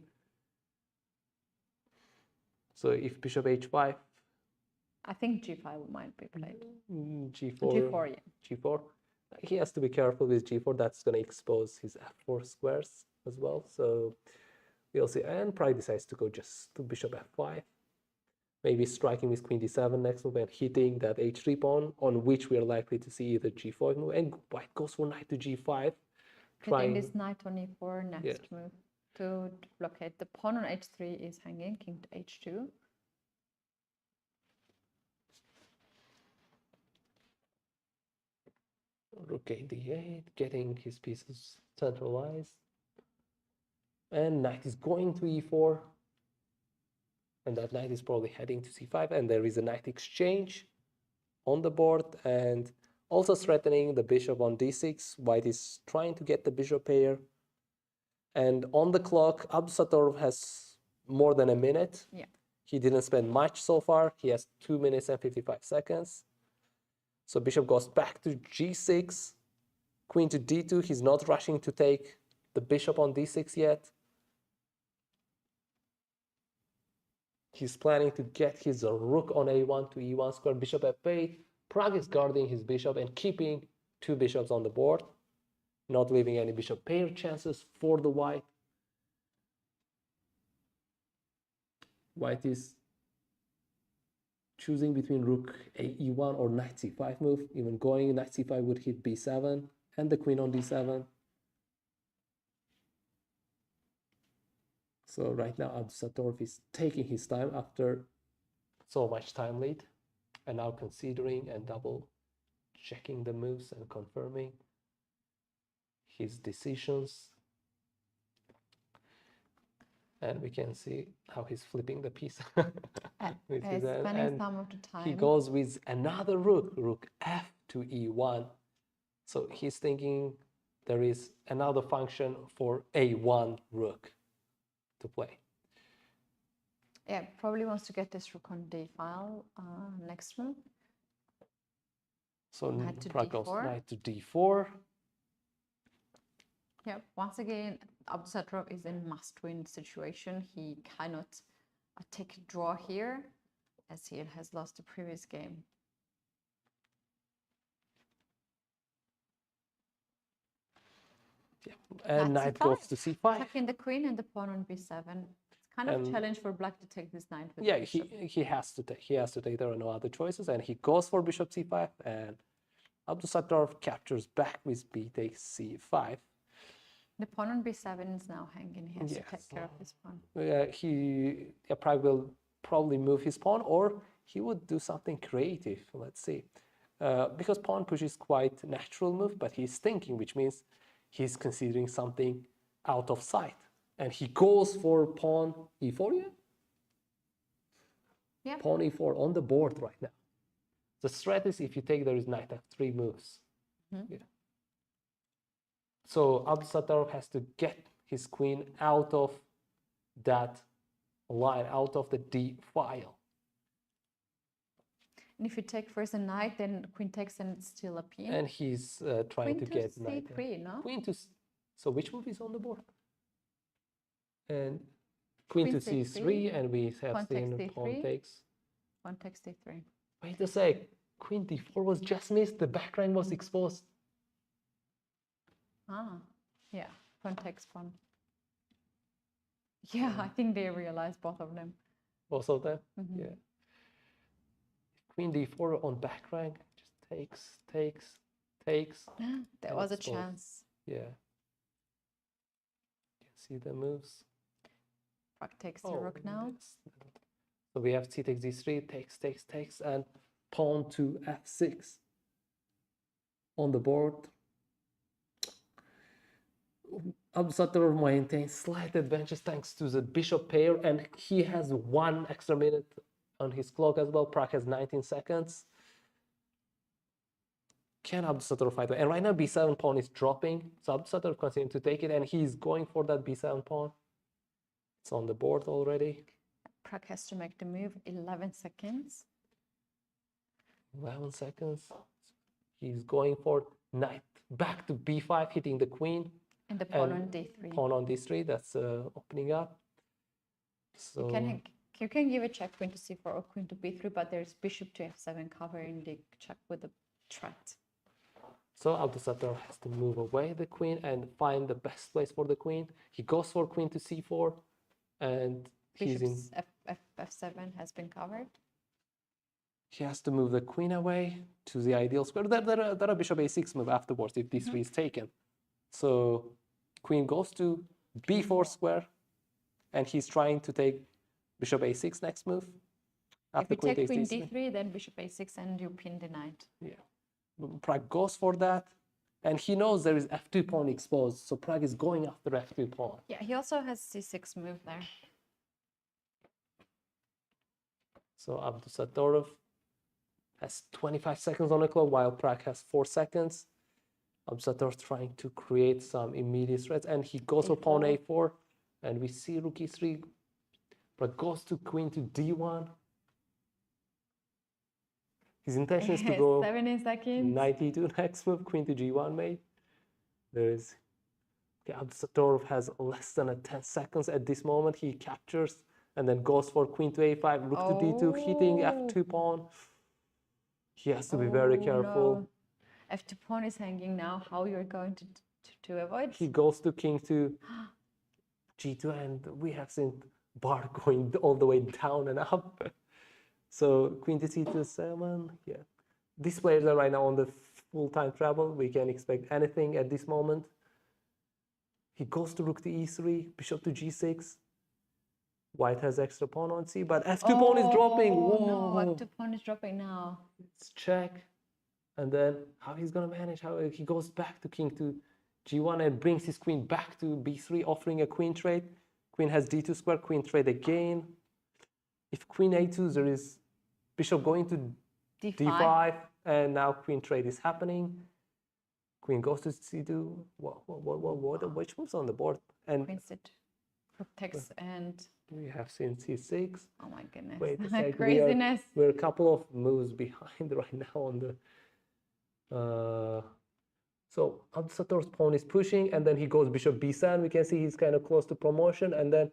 Speaker 2: So if bishop h5,
Speaker 1: I think g5 might be played.
Speaker 2: g4,
Speaker 1: G4, yeah.
Speaker 2: g4. He has to be careful with g4. That's going to expose his f4 squares as well. So we'll see. And Pragg decides to go just to bishop f5. Maybe striking with queen d7 next move and hitting that h3 pawn, on which we are likely to see either g5 move. And white goes for knight to g5.
Speaker 1: Hitting this knight on e4 next move to blockade. The pawn on h3 is hanging, king to h2.
Speaker 2: Rook a d8, getting his pieces centralized. And knight is going to e4. And that knight is probably heading to c5. And there is a knight exchange on the board. And also threatening the bishop on d6. White is trying to get the bishop pair. And on the clock, Abdusattorov has more than a minute.
Speaker 1: Yeah.
Speaker 2: He didn't spend much so far. He has 2 minutes and 55 seconds. So bishop goes back to g6, queen to d2. He's not rushing to take the bishop on d6 yet. He's planning to get his rook on a1 to e1 square, bishop f8. Pragg is guarding his bishop and keeping 2 bishops on the board, not leaving any bishop pair chances for the white. White is choosing between rook e1 or knight c5 move. Even going knight c5 would hit b7 and the queen on d7. So right now Abdusattorov is taking his time after so much time lead, and now considering and double checking the moves and confirming his decisions. And we can see how he's flipping the piece.
Speaker 1: Spending some of the time.
Speaker 2: He goes with another rook f to e1. So he's thinking there is another function for a1 rook to play.
Speaker 1: Yeah, probably wants to get this rook on d file next move.
Speaker 2: So
Speaker 1: Pragg
Speaker 2: goes knight to d4.
Speaker 1: Yeah, once again, Abdusattorov is in must-win situation. He cannot take a draw here, as he has lost the previous game.
Speaker 2: Yeah, and knight goes to c5.
Speaker 1: Attacking the queen and the pawn on b7. It's kind of a challenge for black to take this knight with
Speaker 2: yeah,
Speaker 1: the bishop.
Speaker 2: he has to take. There are no other choices, and he goes for bishop c5, and Abdusattorov captures back with b takes c5.
Speaker 1: The pawn on b7 is now hanging. He has to take care of his pawn.
Speaker 2: Pragg will probably move his pawn, or he would do something creative. Let's see. Because pawn push is quite a natural move, but he's thinking, which means he's considering something out of sight. And he goes for pawn e4,
Speaker 1: yeah?
Speaker 2: Pawn e4 on the board right now. The threat is if you take, there is knight f3 moves. Yeah. So Abdusattorov has to get his queen out of that line, out of the d file.
Speaker 1: And if you take first a knight, then queen takes and it's still a pin.
Speaker 2: And he's trying to get knight.
Speaker 1: C3, no?
Speaker 2: Queen to. So which move is on the board? And queen to c3, and we have seen pawn takes.
Speaker 1: Pawn takes d3.
Speaker 2: Wait a sec. Queen d4 was just missed. The back rank was exposed.
Speaker 1: Ah, yeah. Pawn takes pawn. Yeah, I think they realized both of them.
Speaker 2: Both of them? Yeah. Queen d4 on back rank just takes.
Speaker 1: There was a chance.
Speaker 2: Yeah. You can see the moves.
Speaker 1: Pragg takes the rook now.
Speaker 2: Yes. So we have c takes d3, takes, and pawn to f6 on the board. Abdusattorov maintains slight advantage thanks to the bishop pair, and he has 1 extra minute on his clock as well. Pragg has 19 seconds. Can Abdusattorov fight? And right now b7 pawn is dropping, so Abdusattorov continues to take it, and he's going for that b7 pawn. It's on the board already.
Speaker 1: Pragg has to make the move, 11 seconds.
Speaker 2: 11 seconds. He's going for knight back to b5, hitting the queen.
Speaker 1: And the pawn on d3.
Speaker 2: Pawn on d3, that's opening up. So
Speaker 1: you can give a check queen to c4 or queen to b3, but there's bishop to f7 covering the check with the threat.
Speaker 2: So Abdusattorov has to move away the queen and find the best place for the queen. He goes for queen to c4, and he's in.
Speaker 1: f7 has been covered.
Speaker 2: He has to move the queen away to the ideal square. There are bishop a6 move afterwards if d3 is taken. So queen goes to b4 square, and he's trying to take bishop a6 next move.
Speaker 1: After if you take queen d3, then bishop a6 and you pin the knight.
Speaker 2: Yeah. Pragg goes for that, and he knows there is f2 pawn exposed, so Pragg is going after f2 pawn.
Speaker 1: Yeah, he also has c6 move there.
Speaker 2: So Abdusattorov has 25 seconds on the clock, while Pragg has 4 seconds. Abdusattorov trying to create some immediate threats, and he goes for pawn a4, and we see rook e3. Pragg goes to queen to d1. His intention is to go
Speaker 1: 17 seconds.
Speaker 2: Knight e2 next move, queen to g1 mate. There is. Okay, Abdusattorov has less than 10 seconds at this moment. He captures and then goes for queen to a5, rook to d2, hitting f2 pawn. He has to be very careful.
Speaker 1: No. F2 pawn is hanging now. How you're going to avoid?
Speaker 2: He goes to king to g2, and we have seen bar going all the way down and up. So queen to c2, 7. Yeah, these players are right now on the full-time travel. We can expect anything at this moment. He goes to rook to e3, bishop to g6. White has extra pawn on c, but f2 pawn is dropping. Whoa.
Speaker 1: No, f2 pawn is dropping now.
Speaker 2: It's check, and then how he's gonna manage? How he goes back to king to g1 and brings his queen back to b3, offering a queen trade. Queen has d2 square, queen trade again. If queen a2, there is bishop going to d5, and now queen trade is happening. Queen goes to c2. Which moves on the board? And
Speaker 1: queen sit protects, and
Speaker 2: we have seen c6.
Speaker 1: Oh my goodness!
Speaker 2: Wait a second.
Speaker 1: Craziness.
Speaker 2: We're a couple of moves behind right now on the. So Abdusattorov's pawn is pushing, and then he goes bishop b7. We can see he's kind of close to promotion, and then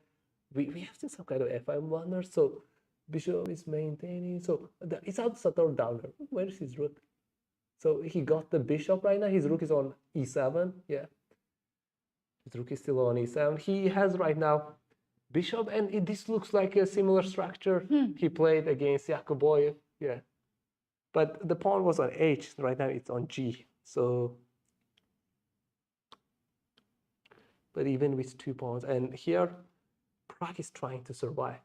Speaker 2: we have seen some kind of f5 blunder. So bishop is maintaining. So it's Abdusattorov down there. Where is his rook? So he got the bishop right now. His rook is on e7. Yeah. His rook is still on e7. He has right now bishop, and this looks like a similar structure he played against Yakuboyev. Yeah. But the pawn was on h. Right now it's on g. So, but even with 2 pawns, and here Pragg is trying to survive.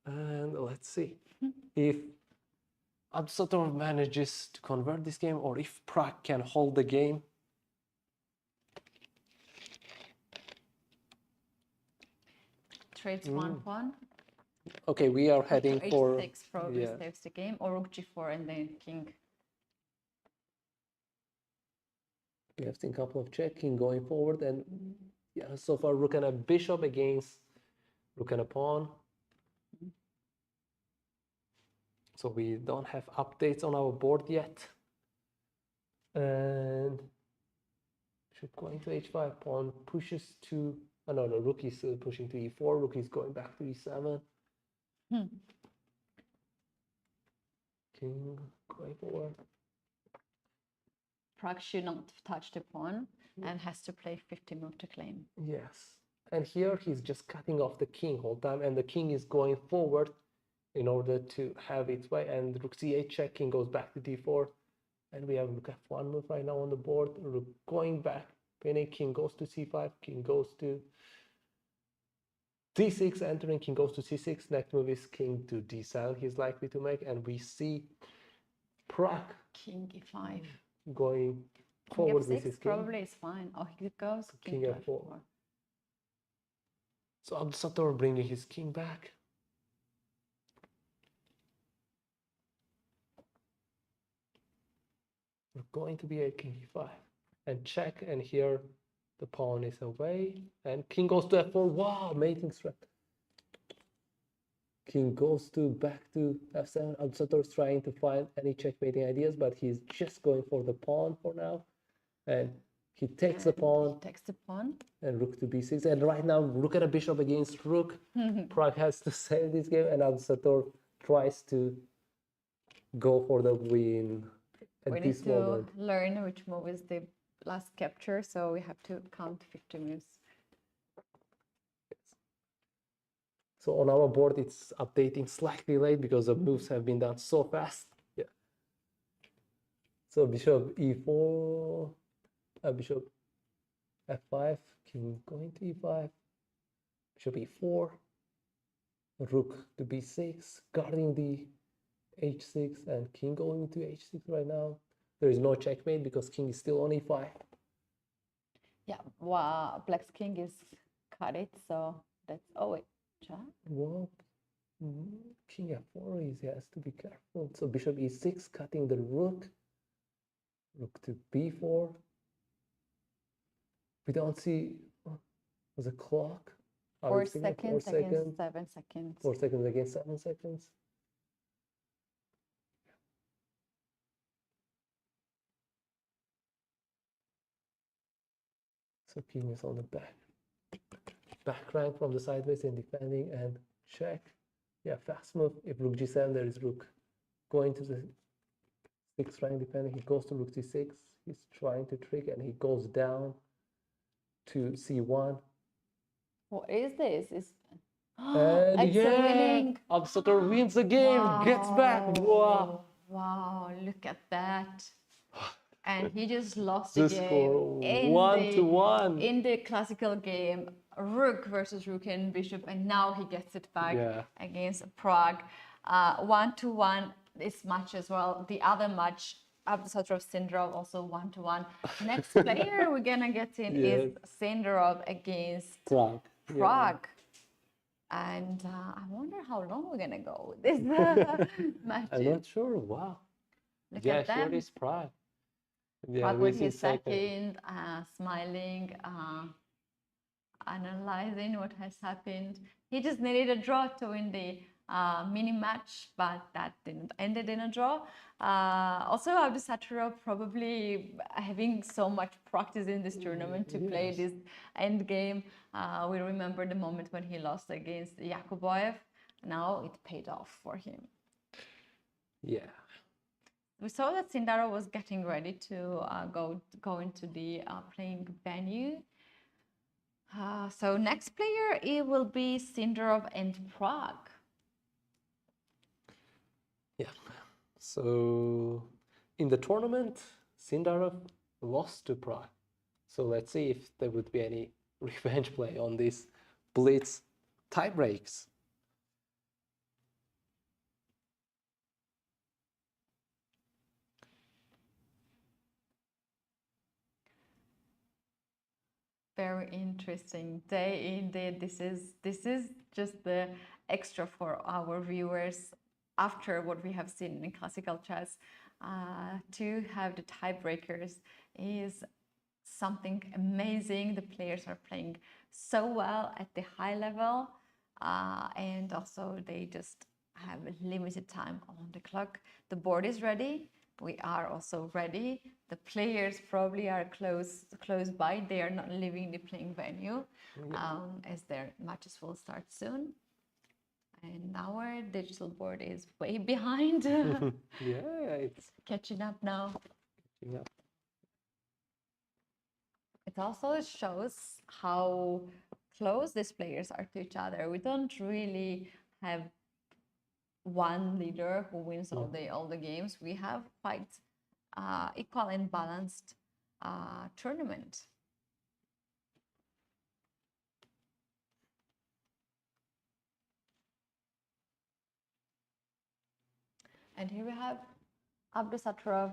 Speaker 2: And let's see if Abdusattorov manages to convert this game, or if Pragg can hold the game.
Speaker 1: Trades 1 pawn.
Speaker 2: Okay, we are heading for
Speaker 1: h6 probably saves the game, or rook g4 and then king.
Speaker 2: We have seen a couple of checking going forward, and yeah, so far rook and a bishop against rook and a pawn. So we don't have updates on our board yet. And bishop going to h5, pawn pushes to, oh no, rook is pushing to e4, rook is going back to e7. King going forward.
Speaker 1: Pragg should not touch the pawn and has to play 50 move to claim.
Speaker 2: Yes, and here he's just cutting off the king whole time, and the king is going forward in order to have its way, and rook c8 check, king goes back to d4, and we have rook f1 move right now on the board, rook going back, pinning, king goes to c5, king goes to d6, entering, king goes to c6, next move is king to d7 he's likely to make, and we see Pragg
Speaker 1: king e5
Speaker 2: going forward with his king.
Speaker 1: Probably is fine. Oh, he goes
Speaker 2: king f4. So Abdusattorov bringing his king back. We're going to be a king e5 and check, and here the pawn is away and king goes to f4. Wow, mating threat. King goes back to f7. Abdusattorov is trying to find any checkmating ideas, but he's just going for the pawn for now. And he takes the pawn.
Speaker 1: He takes the pawn.
Speaker 2: And rook to b6. And right now, look at a bishop against rook. Pragg has to save this game, and Abdusattorov tries to go for the win
Speaker 1: We
Speaker 2: at
Speaker 1: need
Speaker 2: this
Speaker 1: to
Speaker 2: moment.
Speaker 1: learn which move is the last capture, so we have to count 50 moves.
Speaker 2: So on our board, it's updating slightly late because the moves have been done so fast. Yeah. So bishop e4, bishop f5, king going to e5, bishop e4, rook to b6, guarding the h6, and king going to h6 right now. There is no checkmate because king is still on e5.
Speaker 1: Yeah, wow, black's king is cut it, so that's, oh wait, check.
Speaker 2: Well, king f4, he has to be careful. So bishop e6, cutting the rook, rook to b4. We don't see the clock.
Speaker 1: 4 seconds against 7 seconds.
Speaker 2: 4 seconds against 7 seconds. So king is on the back rank from the sideways and defending, and check. Yeah, fast move. If rook g7, there is rook going to the 6th rank defending. He goes to rook c6. He's trying to trick, and he goes down to c1.
Speaker 1: What is this?
Speaker 2: And
Speaker 1: it's
Speaker 2: yeah,
Speaker 1: winning.
Speaker 2: Abdusattorov wins the game, gets back. Wow.
Speaker 1: Wow, look at that. And he just lost
Speaker 2: The
Speaker 1: the game
Speaker 2: score 1-1
Speaker 1: in the classical game, rook versus rook and bishop, and now he gets it back against Pragg. 1-1 this match as well. The other match, Abdusattorov Sindarov, also 1-1. Next player we're gonna get in is Sindarov against
Speaker 2: Pragg.
Speaker 1: And I wonder how long we're gonna go with this match.
Speaker 2: I'm not sure. Wow.
Speaker 1: Look at them.
Speaker 2: Here is Pragg.
Speaker 1: Pragg with his second, smiling, analyzing what has happened. He just needed a draw to win the mini match, but that didn't end in a draw. Also, Abdusattorov probably having so much practice in this tournament to play this end game. We remember the moment when he lost against Yakuboyev. Now it paid off for him.
Speaker 2: Yeah.
Speaker 1: We saw that Sindarov was getting ready to go into the playing venue. So next player, it will be Sindarov and Pragg.
Speaker 2: Yeah. So in the tournament, Sindarov lost to Pragg. So let's see if there would be any revenge play on this blitz tiebreaks.
Speaker 1: Very interesting day indeed. This is just the extra for our viewers after what we have seen in classical chess. To have the tiebreakers is something amazing. The players are playing so well at the high level, and also they just have a limited time on the clock. The board is ready. We are also ready. The players probably are close by. They are not leaving the playing venue, as their matches will start soon. And our digital board is way behind.
Speaker 2: Yeah, it's
Speaker 1: catching up now.
Speaker 2: catching up.
Speaker 1: It also shows how close these players are to each other. We don't really have one leader who wins all the games. We have quite equal and balanced tournament. And here we have Abdusattorov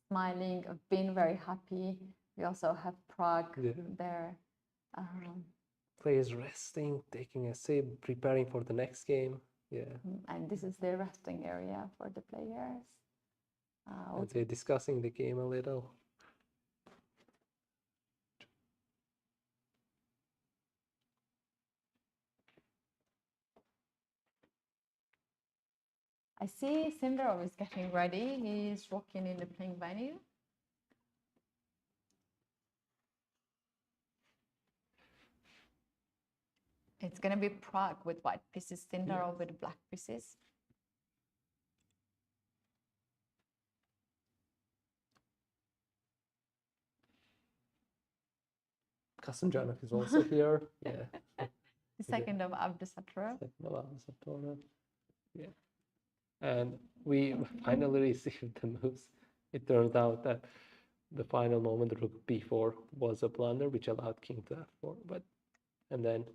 Speaker 1: smiling, being very happy. We also have Pragg there.
Speaker 2: Players resting, taking a sip, preparing for the next game. Yeah.
Speaker 1: And this is the resting area for the players.
Speaker 2: And they're discussing the game a little.
Speaker 1: I see Sindarov is getting ready. He's walking in the playing venue. It's going to be Pragg with white pieces, Sindarov with black pieces.
Speaker 2: Kasanjanov is also here. Yeah.
Speaker 1: The second of Abdusattorov.
Speaker 2: Yeah. And we finally received the moves. It turns out that the final moment, rook b4 was a blunder, which allowed king to f4. And then,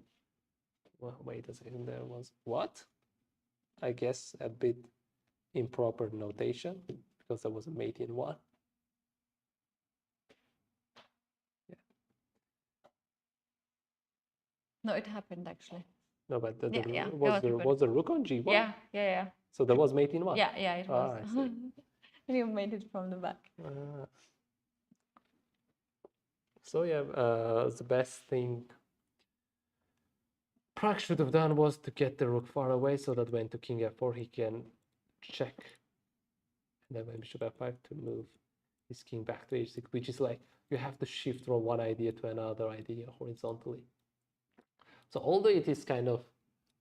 Speaker 2: well, wait a second, there was what? I guess a bit improper notation because there was a mate in one. Yeah.
Speaker 1: No, it happened actually.
Speaker 2: No, but
Speaker 1: was
Speaker 2: the rook on g1?
Speaker 1: Yeah.
Speaker 2: So there was mate in one?
Speaker 1: Yeah, it was.
Speaker 2: I see.
Speaker 1: And you made it from the back.
Speaker 2: So yeah, the best thing Pragg should have done was to get the rook far away so that when to king f4 he can check, and then when bishop f5 to move his king back to h6, which is like you have to shift from one idea to another idea horizontally. So although it is kind of,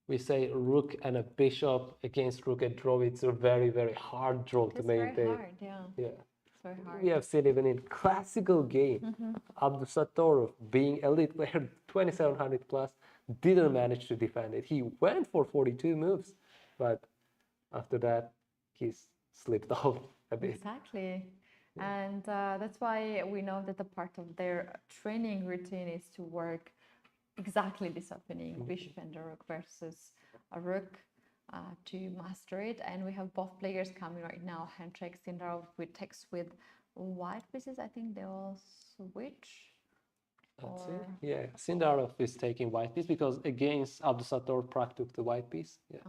Speaker 2: we say rook and a bishop against rook and draw, it's a very, very hard draw to maintain.
Speaker 1: It's very hard, yeah. It's very hard.
Speaker 2: We have seen even in classical game, Abdusattorov, being elite player 2700 plus, didn't manage to defend it. He went for 42 moves, but after that, he's slipped off a bit.
Speaker 1: Exactly. And that's why we know that a part of their training routine is to work exactly this opening, bishop and a rook versus a rook, to master it. And we have both players coming right now. Handshake Sindarov with text with white pieces. I think they all switch.
Speaker 2: That's it. Yeah, Sindarov is taking white piece because against Abdusattorov, Pragg took the white piece. Yeah.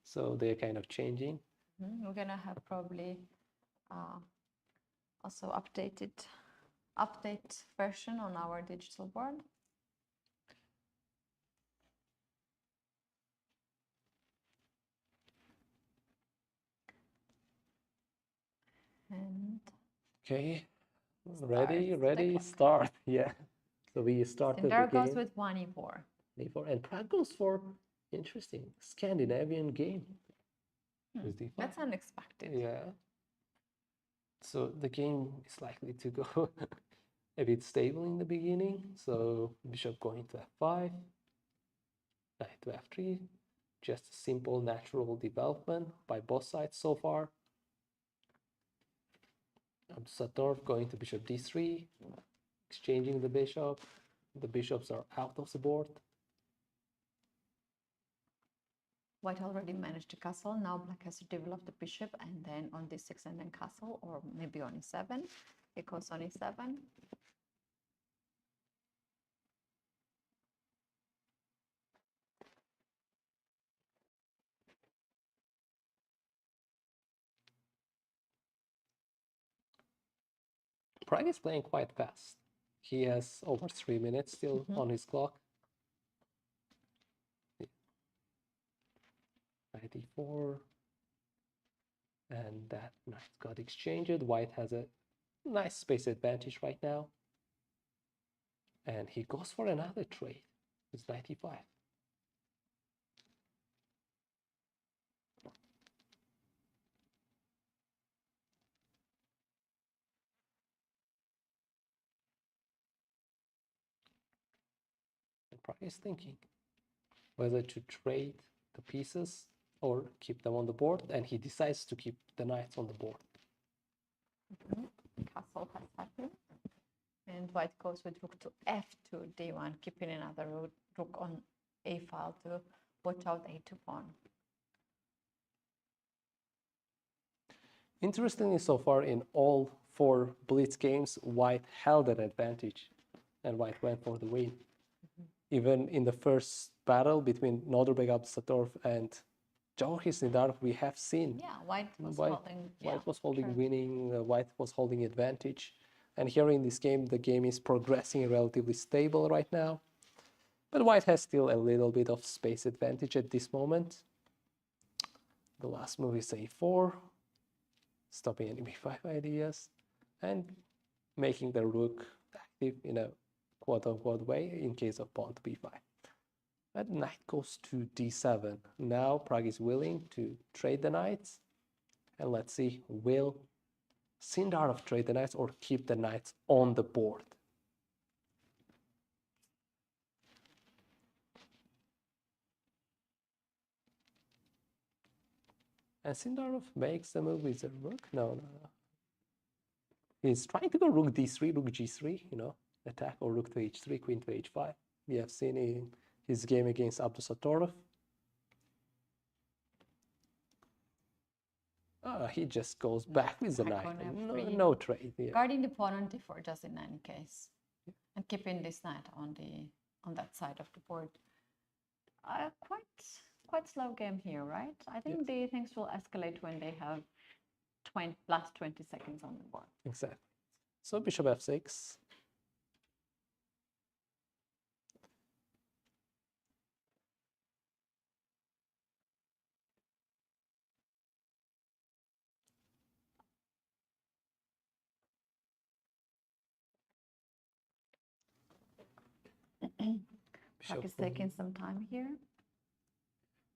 Speaker 2: So they're kind of changing.
Speaker 1: We're gonna have probably also update version on our digital board. And
Speaker 2: okay, ready, start. Yeah. So we started the game.
Speaker 1: Sindarov goes with 1 e4.
Speaker 2: e4, and Pragg goes for interesting Scandinavian game.
Speaker 1: That's unexpected.
Speaker 2: Yeah. So the game is likely to go a bit stable in the beginning. So bishop going to f5, knight to f3, just a simple natural development by both sides so far. Abdusattorov going to bishop d3, exchanging the bishop. The bishops are out of the board.
Speaker 1: White already managed to castle. Now black has to develop the bishop and then on d6 and then castle, or maybe on e7. It goes on e7.
Speaker 2: Pragg is playing quite fast. He has over 3 minutes still on his clock. 94, and that knight got exchanged. White has a nice space advantage right now, and he goes for another trade. It's 95. And Pragg is thinking whether to trade the pieces or keep them on the board, and he decides to keep the knights on the board.
Speaker 1: Castle has happened, and white goes with rook to f2, d1, keeping another rook on a file to watch out a2 pawn.
Speaker 2: Interestingly, so far in all 4 blitz games, white held an advantage, and white went for the win. Even in the first battle between Nodirbek, Abdusattorov, and Vachier Sindarov, we have seen
Speaker 1: white was holding,
Speaker 2: winning, white was holding advantage. And here in this game, the game is progressing relatively stable right now. But white has still a little bit of space advantage at this moment. The last move is a4, stopping any b5 ideas, and making the rook active in a quote-unquote way in case of pawn to b5. But knight goes to d7. Now Pragg is willing to trade the knights. And let's see, will Sindarov trade the knights or keep the knights on the board? And Sindarov makes the move with the rook. No. He's trying to go rook d3, rook g3, you know, attack, or rook to h3, queen to h5. We have seen in his game against Abdusattorov. He just goes back with the knight. No trade. Yeah.
Speaker 1: Guarding the pawn on d4 just in any case. Yeah. And keeping this knight on that side of the board. Quite slow game here, right? I think the things will escalate when they have last 20 seconds on the board.
Speaker 2: Exactly. So bishop f6.
Speaker 1: Pragg is taking some time here.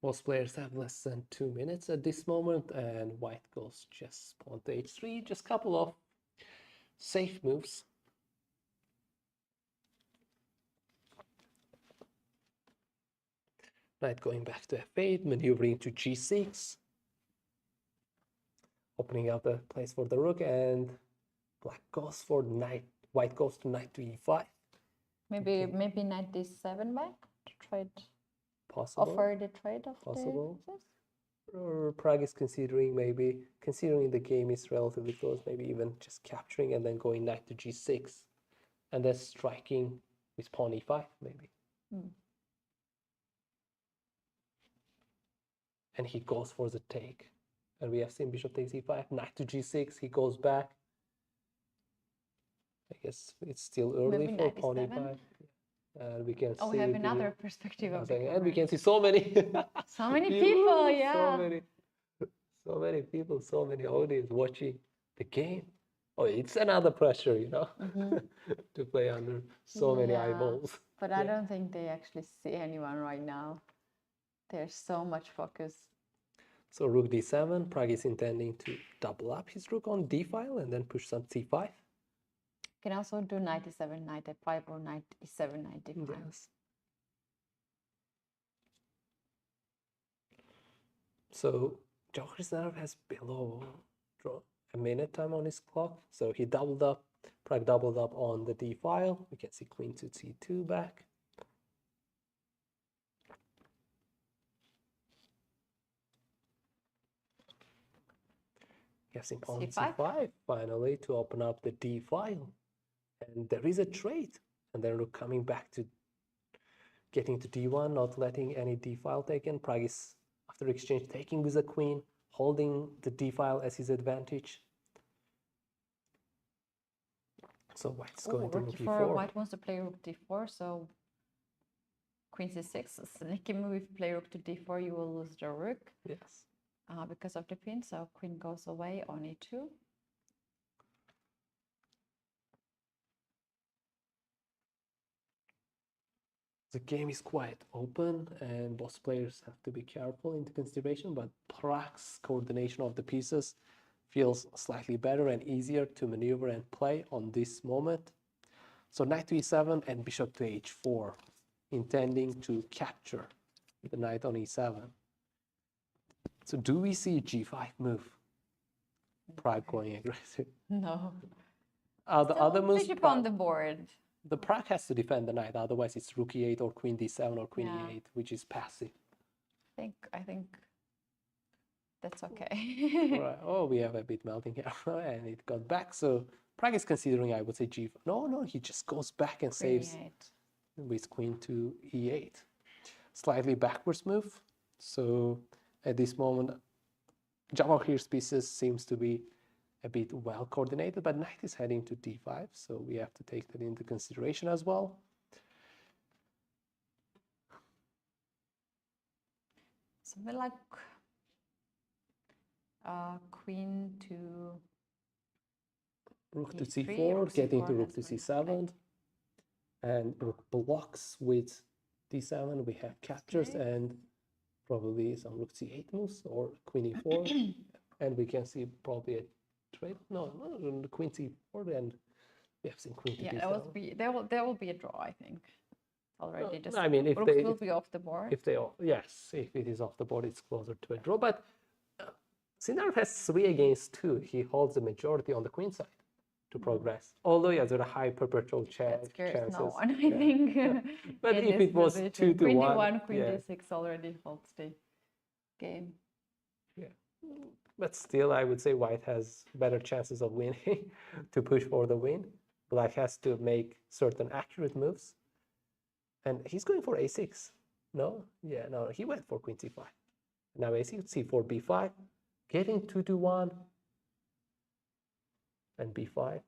Speaker 2: Most players have less than 2 minutes at this moment, and white goes just pawn to h3, just a couple of safe moves. Knight going back to f8, maneuvering to g6, opening up the place for the rook, and black goes for knight, white goes to knight to e5.
Speaker 1: Maybe knight d7 back to trade.
Speaker 2: Possible.
Speaker 1: Offer the trade of
Speaker 2: possible.
Speaker 1: the
Speaker 2: Or Pragg is considering the game is relatively close, maybe even just capturing and then going knight to g6, and then striking with pawn e5 maybe. And he goes for the take, and we have seen bishop takes e5, knight to g6. He goes back. I guess it's still early for pawn e5. We can see.
Speaker 1: We have another perspective of the
Speaker 2: and we can see so many
Speaker 1: people, yeah.
Speaker 2: So many people, so many audience watching the game. Oh, it's another pressure, you know, to play under so many eyeballs.
Speaker 1: But I don't think they actually see anyone right now. There's so much focus.
Speaker 2: So rook d7, Pragg is intending to double up his rook on d file and then push some c5.
Speaker 1: Can also do knight e7, knight f5, or knight e7, knight d5.
Speaker 2: Yes. So Sindarov has below a minute time on his clock. So he doubled up, Pragg doubled up on the d file. We can see queen to c2 back. We have seen pawn c5 finally to open up the d file. And there is a trade, and then rook coming back to getting to d1, not letting any d file taken. Pragg is, after exchange, taking with the queen, holding the d file as his advantage. So white's going to rook d4.
Speaker 1: White wants to play rook d4, so queen c6. A sneaky move. If you play rook to d4, you will lose the rook.
Speaker 2: Yes.
Speaker 1: Because of the pin, so queen goes away on e2.
Speaker 2: The game is quite open, and both players have to be careful into consideration, but Pragg's coordination of the pieces feels slightly better and easier to maneuver and play on this moment. So knight to e7 and bishop to h4, intending to capture the knight on e7. So do we see g5 move? Pragg going aggressive?
Speaker 1: No.
Speaker 2: The other moves,
Speaker 1: bishop on the board.
Speaker 2: The Pragg has to defend the knight, otherwise it's rook e8 or queen d7 or queen e8, which is passive.
Speaker 1: I think that's okay.
Speaker 2: Right. Oh, we have a bit melting here, and it got back. So Pragg is considering, I would say, g5. No, he just goes back and saves with queen to e8. Slightly backwards move. So at this moment, Javahir's pieces seems to be a bit well coordinated, but knight is heading to d5, so we have to take that into consideration as well.
Speaker 1: Something like Queen to
Speaker 2: Rook to
Speaker 1: E3,
Speaker 2: c4,
Speaker 1: rook
Speaker 2: getting
Speaker 1: c4
Speaker 2: to rook to
Speaker 1: has been
Speaker 2: c7, and rook blocks with d7. We have captures
Speaker 1: Okay.
Speaker 2: and probably some rook c8 moves or queen e4, and we can see probably a trade. No, the queen c4, and we have seen queen to
Speaker 1: Yeah,
Speaker 2: d7.
Speaker 1: there will be a draw, I think. Already, just
Speaker 2: I mean, if
Speaker 1: rooks
Speaker 2: they
Speaker 1: will be off the board.
Speaker 2: if they yes, if it is off the board, it's closer to a draw. But Sindarov has 3 against 2. He holds the majority on the queen side to progress. Although he has a high perpetual
Speaker 1: That
Speaker 2: chances.
Speaker 1: scares no one, I think.
Speaker 2: But
Speaker 1: in
Speaker 2: if
Speaker 1: this
Speaker 2: it was
Speaker 1: position.
Speaker 2: 2 to
Speaker 1: Queen
Speaker 2: 1,
Speaker 1: d1, queen
Speaker 2: yeah.
Speaker 1: d6 already holds the game.
Speaker 2: Yeah, but still, I would say White has better chances of winning to push for the win. Black has to make certain accurate moves, and he's going for a6. No, yeah, no, he went for queen c5. Now a6, c4, b5, getting 2 to 1, and b5.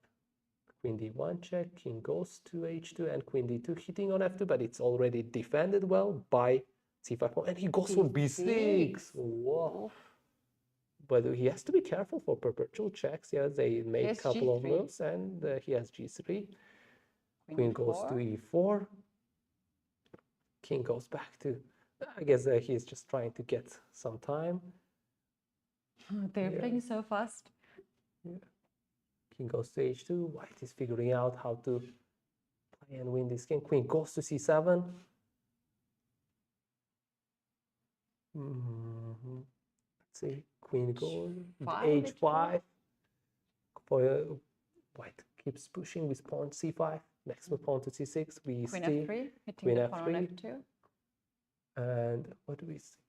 Speaker 2: Queen d1 check, king goes to h2, and queen d2 hitting on f2, but it's already defended well by c5, and he goes for b6. Whoa. But he has to be careful for perpetual checks. Yeah, they made a couple of moves, and he has g3. Queen goes to e4. King goes back to, I guess he's just trying to get some time.
Speaker 1: They're playing so fast.
Speaker 2: Yeah. King goes to h2. White is figuring out how to play and win this game. Queen goes to c7. Let's see. Queen goes h5. For White keeps pushing with pawn c5. Next move pawn to c6. We
Speaker 1: Queen
Speaker 2: see
Speaker 1: f3, hitting
Speaker 2: queen
Speaker 1: the
Speaker 2: f3.
Speaker 1: pawn on f2.
Speaker 2: And what do we see?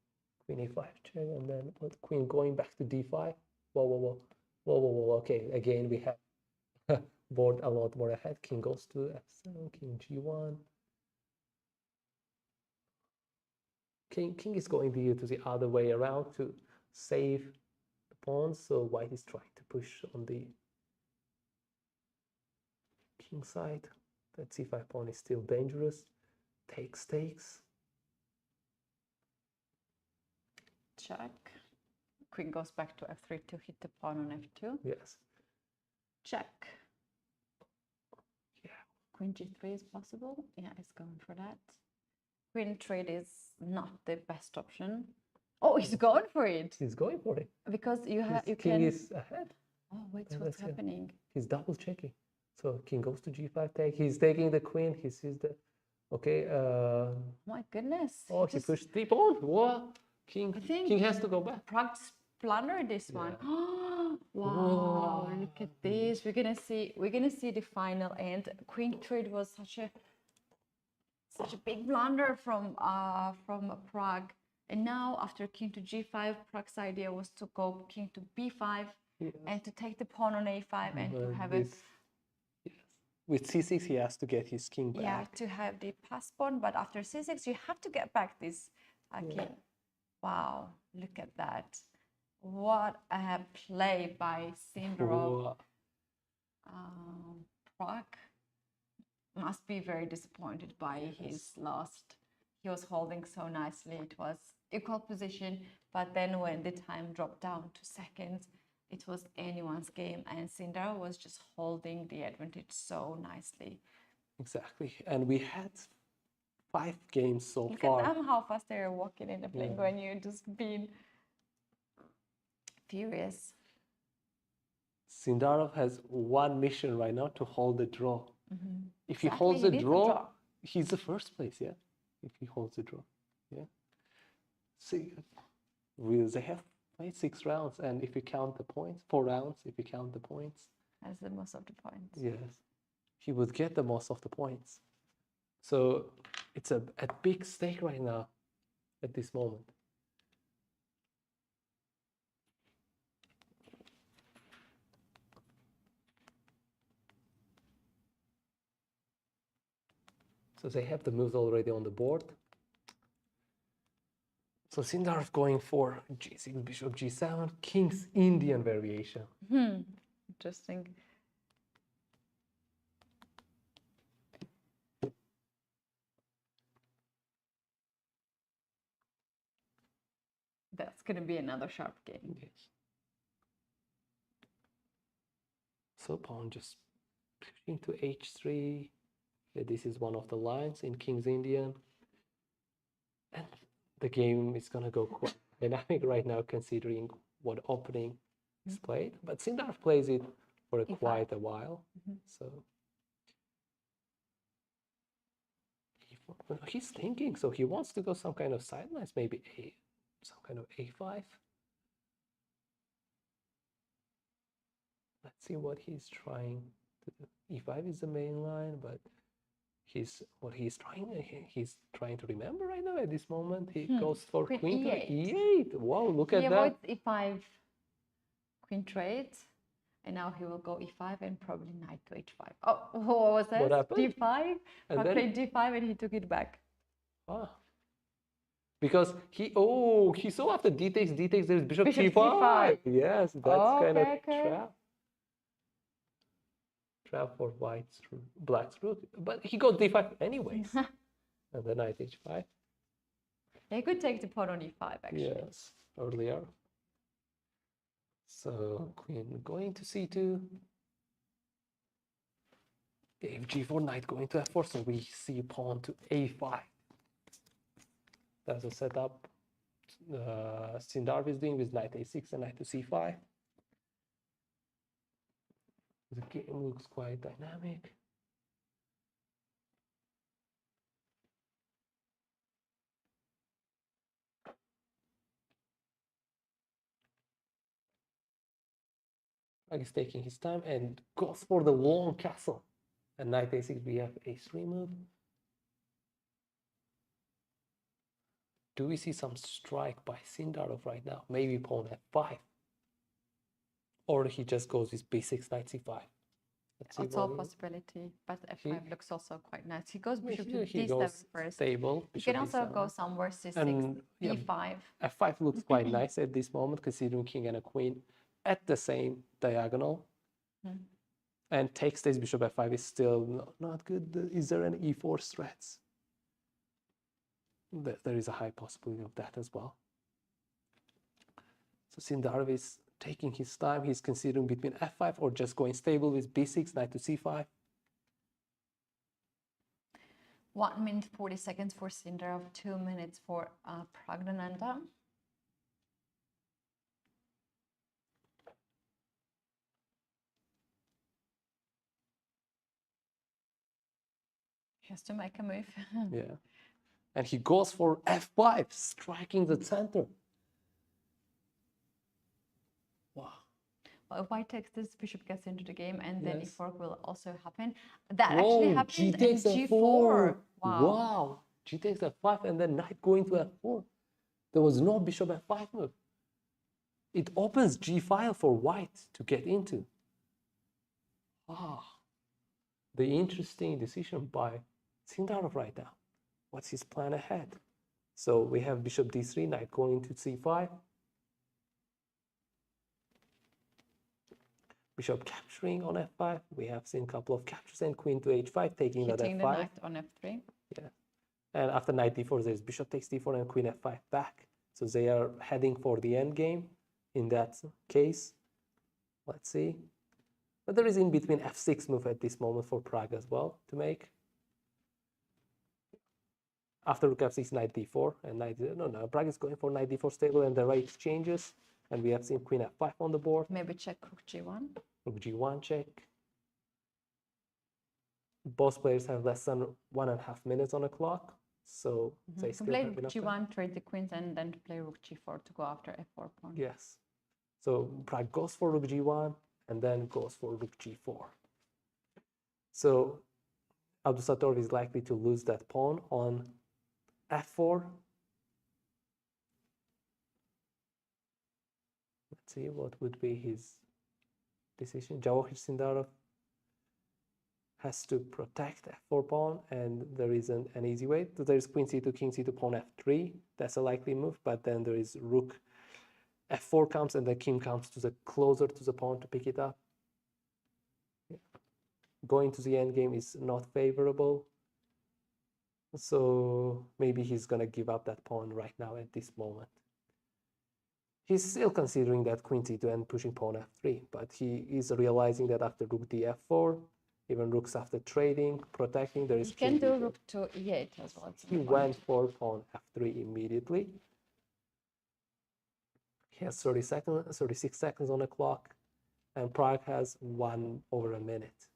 Speaker 2: Queen a5 check, and then what? Queen going back to d5. Whoa. Okay, again we have board a lot more ahead. King goes to f7, king g1. King is going to the other way around to save the pawns. So White is trying to push on the king side. That c5 pawn is still dangerous. Takes.
Speaker 1: Check. Queen goes back to f3 to hit the pawn on f2.
Speaker 2: Yes.
Speaker 1: Check.
Speaker 2: Yeah.
Speaker 1: Queen g3 is possible. Yeah, it's going for that. Queen trade is not the best option. Oh, he's going for it.
Speaker 2: He's going for it.
Speaker 1: Because you
Speaker 2: king is ahead.
Speaker 1: Oh, wait, what's happening?
Speaker 2: He's double checking. So king goes to g5 take. He's taking the queen. He sees the. Okay.
Speaker 1: My goodness.
Speaker 2: Oh, he pushed 3 pawns. What? King has to go back.
Speaker 1: Pragg plundered this one. Oh, wow! Look at this. We're gonna see the final end. Queen trade was such a big blunder from Pragg. And now after king to g5, Pragg's idea was to go king to b5 and to take the pawn on a5 and to have it.
Speaker 2: Yes. With c6, he has to get his king back.
Speaker 1: Yeah, to have the pass pawn, but after c6, you have to get back this king. Wow, look at that. What a play by Sindarov. Pragg must be very disappointed by his last. He was holding so nicely. It was equal position, but then when the time dropped down to seconds, it was anyone's game, and Sindarov was just holding the advantage so nicely.
Speaker 2: Exactly, and we had 5 games so
Speaker 1: Look
Speaker 2: far.
Speaker 1: Look at them, how fast they're walking in the plane when you're just being furious.
Speaker 2: Sindarov has one mission right now to hold the draw. If he holds the draw, he's the first place, yeah? If he holds the draw, yeah? See, they have played 6 rounds, and if you count the points, 4 rounds, if you count the points.
Speaker 1: That's the most of the points.
Speaker 2: Yes, he would get the most of the points. So it's a big stake right now at this moment. So they have the moves already on the board. So Sindarov going for g6, bishop g7, king's Indian variation.
Speaker 1: Interesting. That's going to be another sharp game.
Speaker 2: Yes. So pawn just pushing to h3. Yeah, this is one of the lines in King's Indian. And the game is going to go quite dynamic right now, considering what opening is played. But Sindarov plays it for quite a while. So he's thinking. So he wants to go some kind of sidelines, maybe some kind of a5. Let's see what he's trying to do. e5 is the main line, but he's trying to remember right now at this moment. He goes for queen to e8. Wow, look at that.
Speaker 1: He avoids e5 queen trade, and now he will go e5 and probably knight to h5. Oh, what was that?
Speaker 2: What happened?
Speaker 1: d5.
Speaker 2: And
Speaker 1: then played d5 and he took it back.
Speaker 2: Ah. Because he saw after d takes, there's bishop
Speaker 1: Bishop
Speaker 2: c5. Yes, that's kind of
Speaker 1: okay.
Speaker 2: Trap for black's rook. But he got d5 anyways. And then knight h5.
Speaker 1: They could take the pawn on e5 actually.
Speaker 2: Yes, earlier. So queen going to c2. If g4, knight going to f4, so we see pawn to a5. That's a setup Sindarov is doing with knight a6 and knight to c5. The game looks quite dynamic. Pragg is taking his time and goes for the long castle. And knight a6, we have a3 move. Do we see some strike by Sindarov right now? Maybe pawn f5. Or he just goes with b6, knight c5.
Speaker 1: That's all possibility, but f5 looks also quite nice. He goes bishop to d7 first.
Speaker 2: Stable.
Speaker 1: You can also go somewhere c6,
Speaker 2: and,
Speaker 1: b5.
Speaker 2: f5 looks quite nice at this moment, considering king and a queen at the same diagonal. And takes this bishop f5 is still not good. Is there any e4 threats? There is a high possibility of that as well. So Sindarov is taking his time. He's considering between f5 or just going stable with b6, knight to c5.
Speaker 1: 1 minute 40 seconds for Sindarov, 2 minutes for Praggnanandhaa. He has to make a move.
Speaker 2: Yeah. And he goes for f5, striking the center. Wow.
Speaker 1: Well, if white takes this, bishop gets into the game, and then e4 will also happen. That actually happened at g4.
Speaker 2: Wow. G takes f5 and then knight going to f4. There was no bishop f5 move. It opens g file for white to get into. The interesting decision by Sindarov right now. What's his plan ahead? So we have bishop d3, knight going to c5. Bishop capturing on f5. We have seen a couple of captures and queen to h5, taking that f5.
Speaker 1: Hitting the knight on f3.
Speaker 2: Yeah. And after knight d4, there's bishop takes d4 and queen f5 back. So they are heading for the end game in that case. Let's see. But there is in between f6 move at this moment for Pragg as well to make. After rook f6, knight d4, and Pragg is going for knight d4 stable, and the right changes, and we have seen queen f5 on the board.
Speaker 1: Maybe check rook g1.
Speaker 2: Rook g1 check. Both players have less than 1.5 minutes on the clock, so they still
Speaker 1: play
Speaker 2: have enough
Speaker 1: g1,
Speaker 2: time.
Speaker 1: trade the queens, and then play rook g4 to go after f4 pawn.
Speaker 2: Yes. So Pragg goes for rook g1, and then goes for rook g4. So Abdusattorov is likely to lose that pawn on f4. Let's see what would be his decision. Vachier Sindarov has to protect f4 pawn, and there isn't an easy way. So there's queen c2, king c2, pawn f3. That's a likely move, but then there is rook f4 comes, and the king comes to the closer to the pawn to pick it up. Going to the endgame is not favorable. So maybe he's going to give up that pawn right now at this moment. He's still considering that queen c2 and pushing pawn f3, but he is realizing that after rook df4, even rooks after trading, protecting, there is
Speaker 1: You can
Speaker 2: king
Speaker 1: do
Speaker 2: d2.
Speaker 1: rook to e8 as well.
Speaker 2: He went for pawn f3 immediately. He has 36 seconds on the clock, and Pragg has 1 over a minute.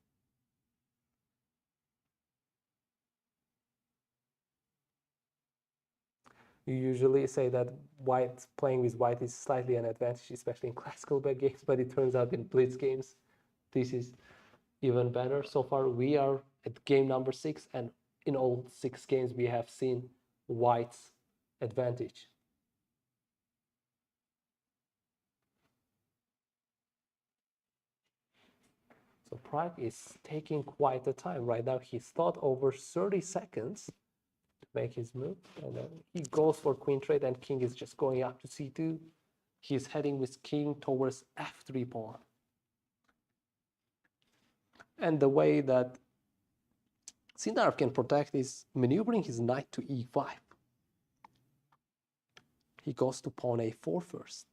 Speaker 2: You usually say that playing with white is slightly an advantage, especially in classical games, but it turns out in blitz games, this is even better. So far, we are at game number 6, and in all 6 games, we have seen white's advantage. So Pragg is taking quite a time. Right now, he's thought over 30 seconds to make his move. And then he goes for queen trade, and king is just going up to c2. He's heading with king towards f3 pawn. And the way that Sindarov can protect is maneuvering his knight to e5. He goes to pawn a4 first.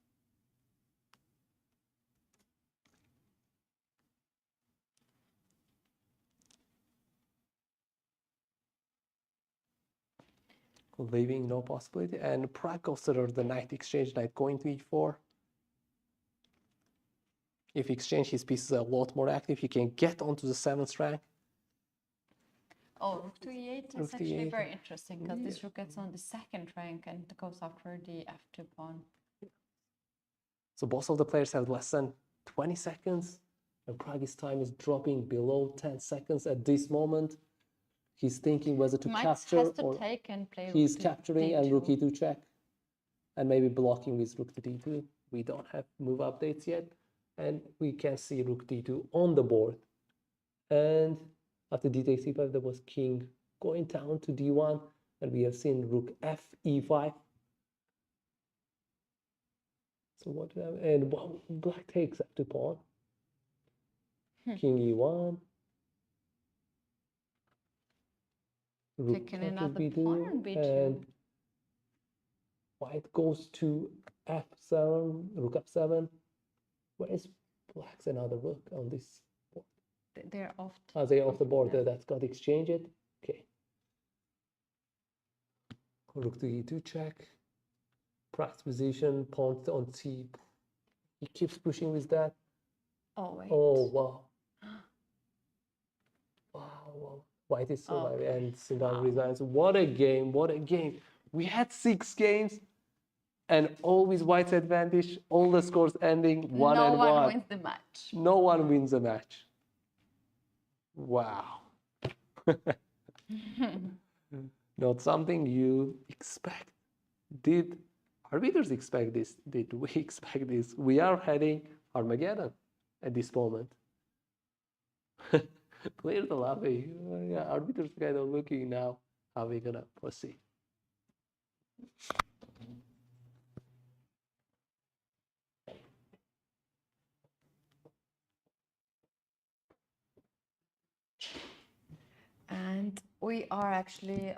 Speaker 2: Leaving no possibility, and Pragg considers the knight exchange, knight going to e4. If he exchange, his piece is a lot more active. He can get onto the 7th rank.
Speaker 1: Oh, rook to e8 is actually very interesting, because this rook gets on the 2nd rank and goes after the f2 pawn.
Speaker 2: So both of the players have less than 20 seconds, and Pragg's time is dropping below 10 seconds at this moment. He's thinking whether to capture or
Speaker 1: take and play
Speaker 2: he's
Speaker 1: rook
Speaker 2: capturing
Speaker 1: D2.
Speaker 2: and rook e2 check, and maybe blocking with rook to d2. We don't have move updates yet, and we can see rook d2 on the board. And after d takes e5, there was king going down to d1, and we have seen rook f e5. So what do we have? And black takes f2 pawn. King e1. Rook
Speaker 1: Taking another pawn on b2.
Speaker 2: and white goes to f7, rook f7. Where is black's another rook on this board?
Speaker 1: They're off.
Speaker 2: They're off the board. That's got exchanged. Okay. Rook to e2 check. Pragg's position, pawn on c. He keeps pushing with that.
Speaker 1: Oh, wait.
Speaker 2: Oh, wow. Wow. White is surviving, and Sindarov resigns. What a game. What a game. We had 6 games, and always white's advantage. All the scores ending 1-1.
Speaker 1: No one wins the match.
Speaker 2: No one wins a match. Wow. Not something you expect. Did arbiters expect this? Did we expect this? We are heading Armageddon at this moment. Players are laughing. Yeah, arbiters kind of looking now how we're gonna proceed.
Speaker 1: And we are actually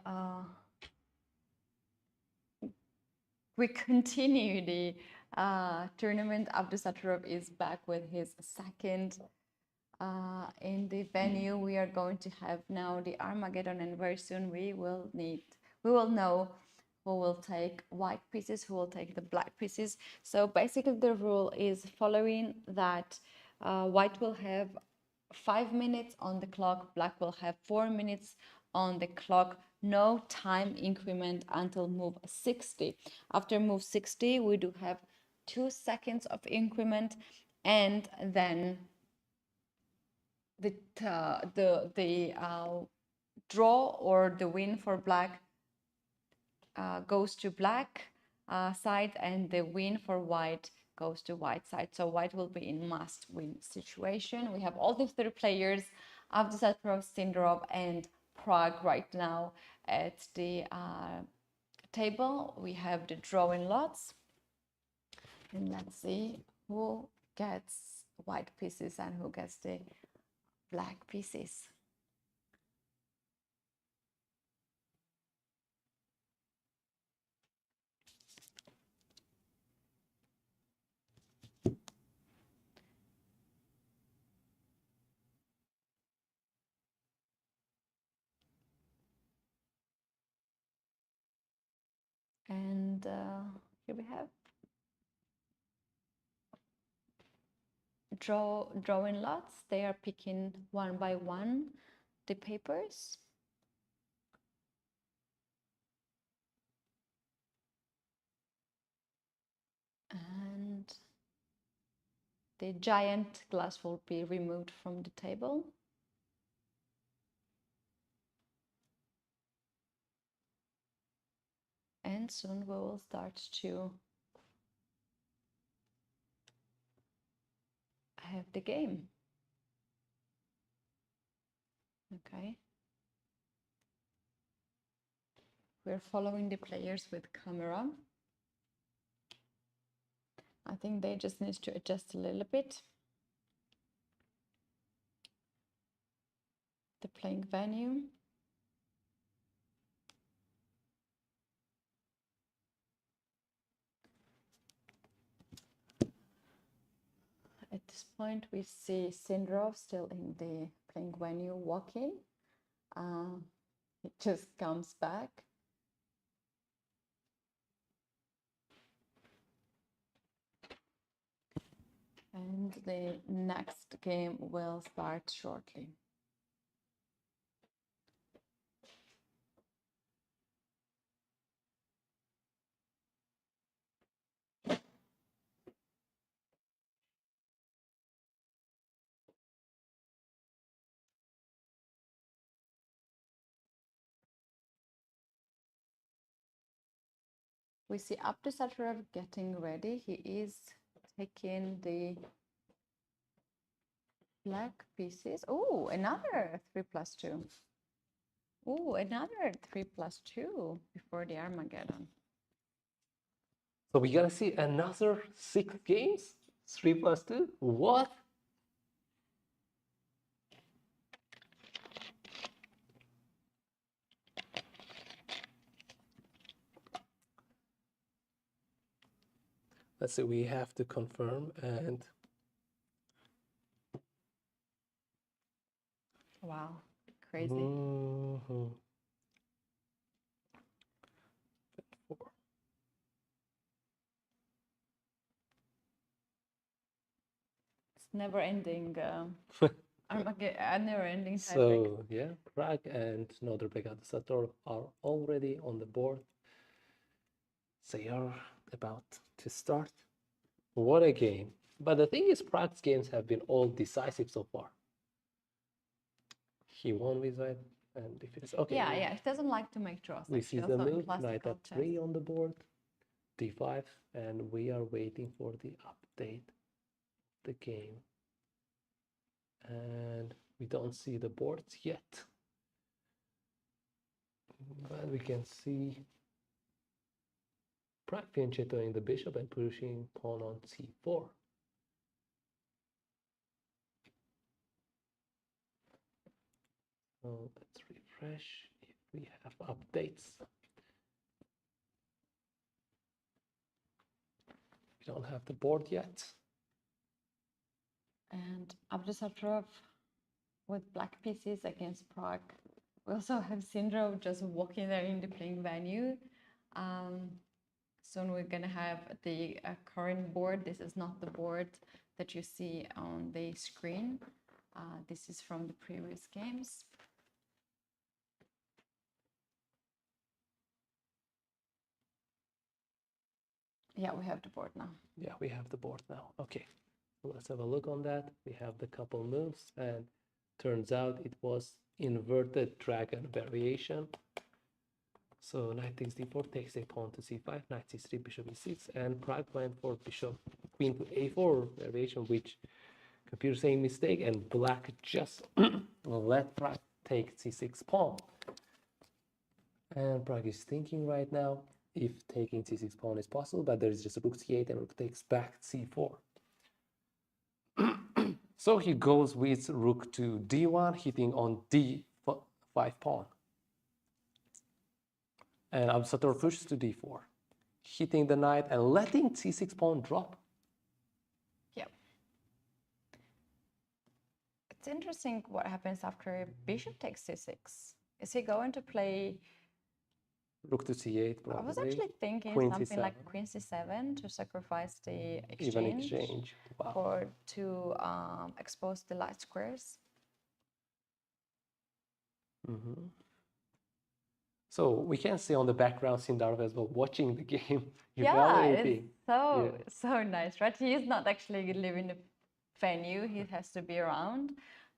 Speaker 1: we continue the tournament. Abdusattorov is back with his 2nd in the venue. We are going to have now the Armageddon, and very soon we will know who will take white pieces, who will take the black pieces. So basically the rule is following that white will have 5 minutes on the clock, black will have 4 minutes on the clock, no time increment until move 60. After move 60, we do have 2 seconds of increment, and then the draw or the win for black goes to black side, and the win for white goes to white side. So white will be in must-win situation. We have all the 3 players, Abdusattorov, Sindarov, and Pragg right now at the table. We have the drawing lots, and let's see who gets white pieces and who gets the black pieces. And here we have drawing lots. They are picking one by one the papers. And the giant glass will be removed from the table. And soon we will start to have the game. Okay. We're following the players with camera. I think they just need to adjust a little bit the playing venue. At this point, we see Sindarov still in the playing venue walking. It just comes back. And the next game will start shortly. We see Abdusattorov getting ready. He is taking the black pieces. Oh, another 3+2. Oh, another 3+2 before the Armageddon.
Speaker 2: So we're gonna see another 6 games? 3+2? What? Let's see, we have to confirm and
Speaker 1: wow, crazy.
Speaker 2: 4.
Speaker 1: It's never ending. Armageddon, never ending.
Speaker 2: So yeah, Pragg and Nodirbek Abdusattorov are already on the board. They are about to start. What a game. But the thing is, Pragg's games have been all decisive so far. He won with that, and if it's okay.
Speaker 1: Yeah, he doesn't like to make draws.
Speaker 2: We see the move, knight f3 on the board, d5, and we are waiting for the update of the game. And we don't see the boards yet. But we can see Pragg fianchettoing the bishop and pushing pawn on c4. So let's refresh if we have updates. We don't have the board yet.
Speaker 1: And Abdusattorov with black pieces against Pragg. We also have Sindarov just walking there in the playing venue. Soon we're gonna have the current board. This is not the board that you see on the screen. This is from the previous games. Yeah, we have the board now.
Speaker 2: Yeah, we have the board now. Okay, so let's have a look on that. We have the couple moves, and turns out it was inverted dragon variation. So knight takes d4, takes a pawn to c5, knight c3, bishop e6, and Pragg went for bishop queen to a4 variation, which computer saying mistake, and black just let Pragg take c6 pawn. And Pragg is thinking right now if taking c6 pawn is possible, but there is just rook c8 and rook takes back c4. So he goes with rook to d1, hitting on d5 pawn. And Abdusattorov pushes to d4, hitting the knight and letting c6 pawn drop.
Speaker 1: Yeah. It's interesting what happens after bishop takes c6. Is he going to play
Speaker 2: Rook to c8 probably.
Speaker 1: I was actually thinking
Speaker 2: Queen
Speaker 1: something
Speaker 2: c7.
Speaker 1: like Queen c7 to sacrifice the
Speaker 2: Even
Speaker 1: exchange,
Speaker 2: exchange. Wow.
Speaker 1: or to expose the light squares.
Speaker 2: So we can see on the background Sindarov as well watching the game,
Speaker 1: Yeah,
Speaker 2: evaluating.
Speaker 1: it's so nice, right? He is not actually living the venue. He has to be around,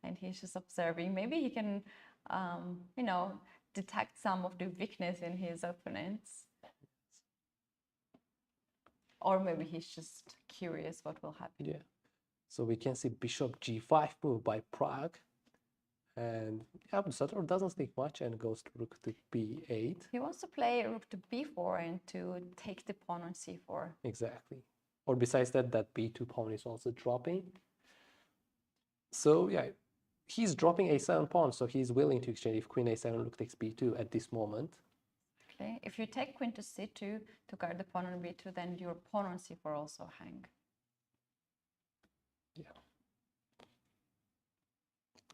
Speaker 1: and he's just observing. Maybe he can, you know, detect some of the weakness in his opponents. Or maybe he's just curious what will happen.
Speaker 2: Yeah. So we can see bishop g5 move by Pragg. And Abdusattorov doesn't think much and goes to rook to b8.
Speaker 1: He wants to play rook to b4 and to take the pawn on c4.
Speaker 2: Exactly. Or besides that, that b2 pawn is also dropping. So yeah, he's dropping a7 pawn, so he's willing to exchange if queen a7, rook takes b2 at this moment.
Speaker 1: Okay. If you take queen to c2 to guard the pawn on b2, then your pawn on c4 also hang.
Speaker 2: Yeah.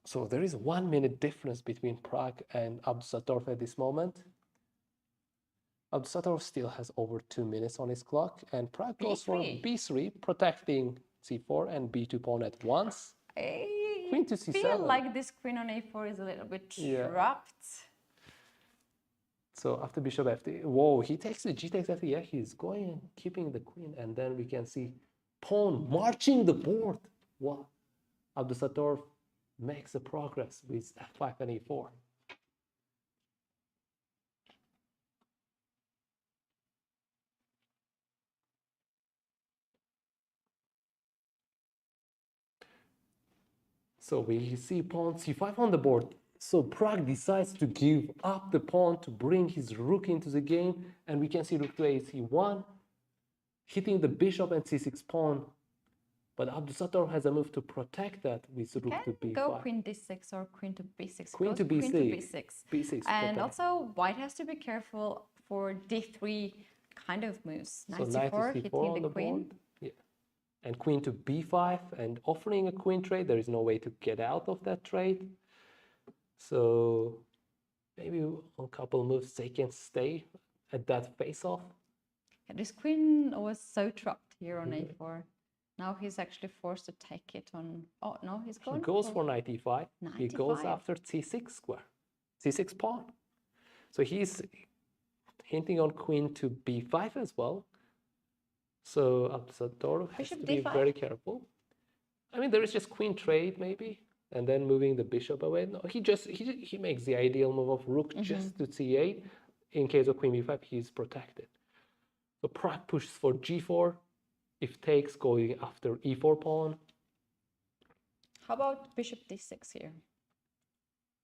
Speaker 2: So there is 1 minute difference between Pragg and Abdusattorov at this moment. Abdusattorov still has over 2 minutes on his clock, and Pragg goes for b3, protecting c4 and b2 pawn at once. Queen to c7.
Speaker 1: I feel like this queen on a4 is a little bit trapped.
Speaker 2: So after bishop f3, whoa, he takes the g takes f3. Yeah, he's going and keeping the queen, and then we can see pawn marching the board. Wow, Abdusattorov makes a progress with f5 and e4. So we see pawn c5 on the board. So Pragg decides to give up the pawn to bring his rook into the game, and we can see rook to a c1, hitting the bishop and c6 pawn. But Abdusattorov has a move to protect that with rook to b5.
Speaker 1: Go queen d6 or queen to b6.
Speaker 2: Queen to b6.
Speaker 1: Queen to b6.
Speaker 2: b6
Speaker 1: and
Speaker 2: protect.
Speaker 1: also white has to be careful for d3 kind of moves. Knight
Speaker 2: So knight
Speaker 1: c4,
Speaker 2: to c4
Speaker 1: hitting
Speaker 2: on
Speaker 1: the
Speaker 2: the
Speaker 1: queen.
Speaker 2: board. Yeah. And queen to b5 and offering a queen trade. There is no way to get out of that trade. So maybe on a couple moves they can stay at that face-off.
Speaker 1: Yeah, this queen was so trapped here on a4. Now he's actually forced to take it on. Oh no, he's going.
Speaker 2: He goes for knight e5. He goes after c6 square, c6 pawn. So he's hinting on queen to b5 as well. So Abdusattorov has to be very careful. I mean, there is just queen trade maybe, and then moving the bishop away. No, he makes the ideal move of rook just to c8. In case of queen b5, he's protected. So Pragg pushes for g4. If takes, going after e4 pawn.
Speaker 1: How about bishop d6 here?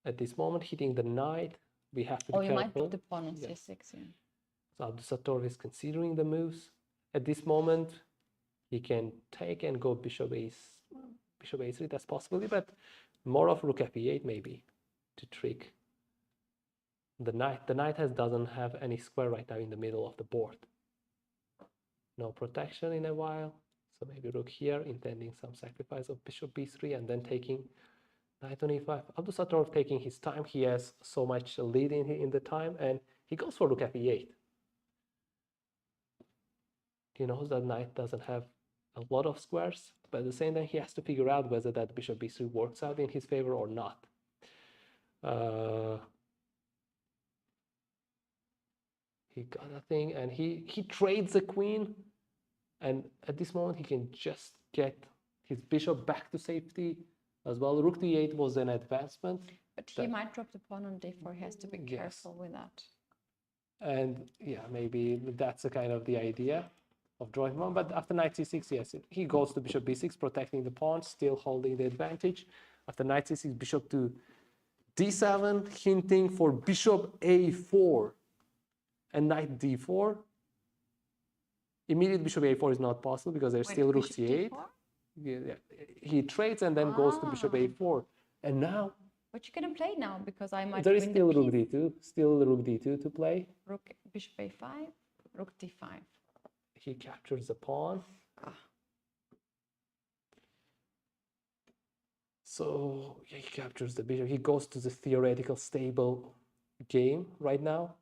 Speaker 2: At this moment, hitting the knight, we have to be careful.
Speaker 1: You might put the pawn on c6 here.
Speaker 2: So Abdusattorov is considering the moves. At this moment, he can take and go bishop a3. That's possibly, but more of rook f8 maybe to trick the knight. The knight doesn't have any square right now in the middle of the board. No protection in a while, so maybe rook here, intending some sacrifice of bishop b3 and then taking knight on e5. Abdusattorov taking his time. He has so much lead in the time, and he goes for rook f8. He knows that knight doesn't have a lot of squares, but at the same time he has to figure out whether that bishop b3 works out in his favor or not. He got a thing, and he trades the queen, and at this moment he can just get his bishop back to safety as well. Rook to e8 was an advancement.
Speaker 1: But he might drop the pawn on d4. He has to be careful with that.
Speaker 2: And yeah, maybe that's a kind of the idea of drawing pawn. But after knight c6, yes, he goes to bishop b6, protecting the pawn, still holding the advantage. After knight c6, bishop to d7, hinting for bishop a4 and knight d4. Immediate bishop a4 is not possible because there's still rook c8. Yeah. He trades and then goes to bishop a4. And now...
Speaker 1: But you couldn't play now because I might
Speaker 2: there is still rook d2. Still rook d2 to play.
Speaker 1: Rook, bishop a5, rook d5.
Speaker 2: He captures the pawn. So yeah, he captures the bishop. He goes to the theoretical stable game right now.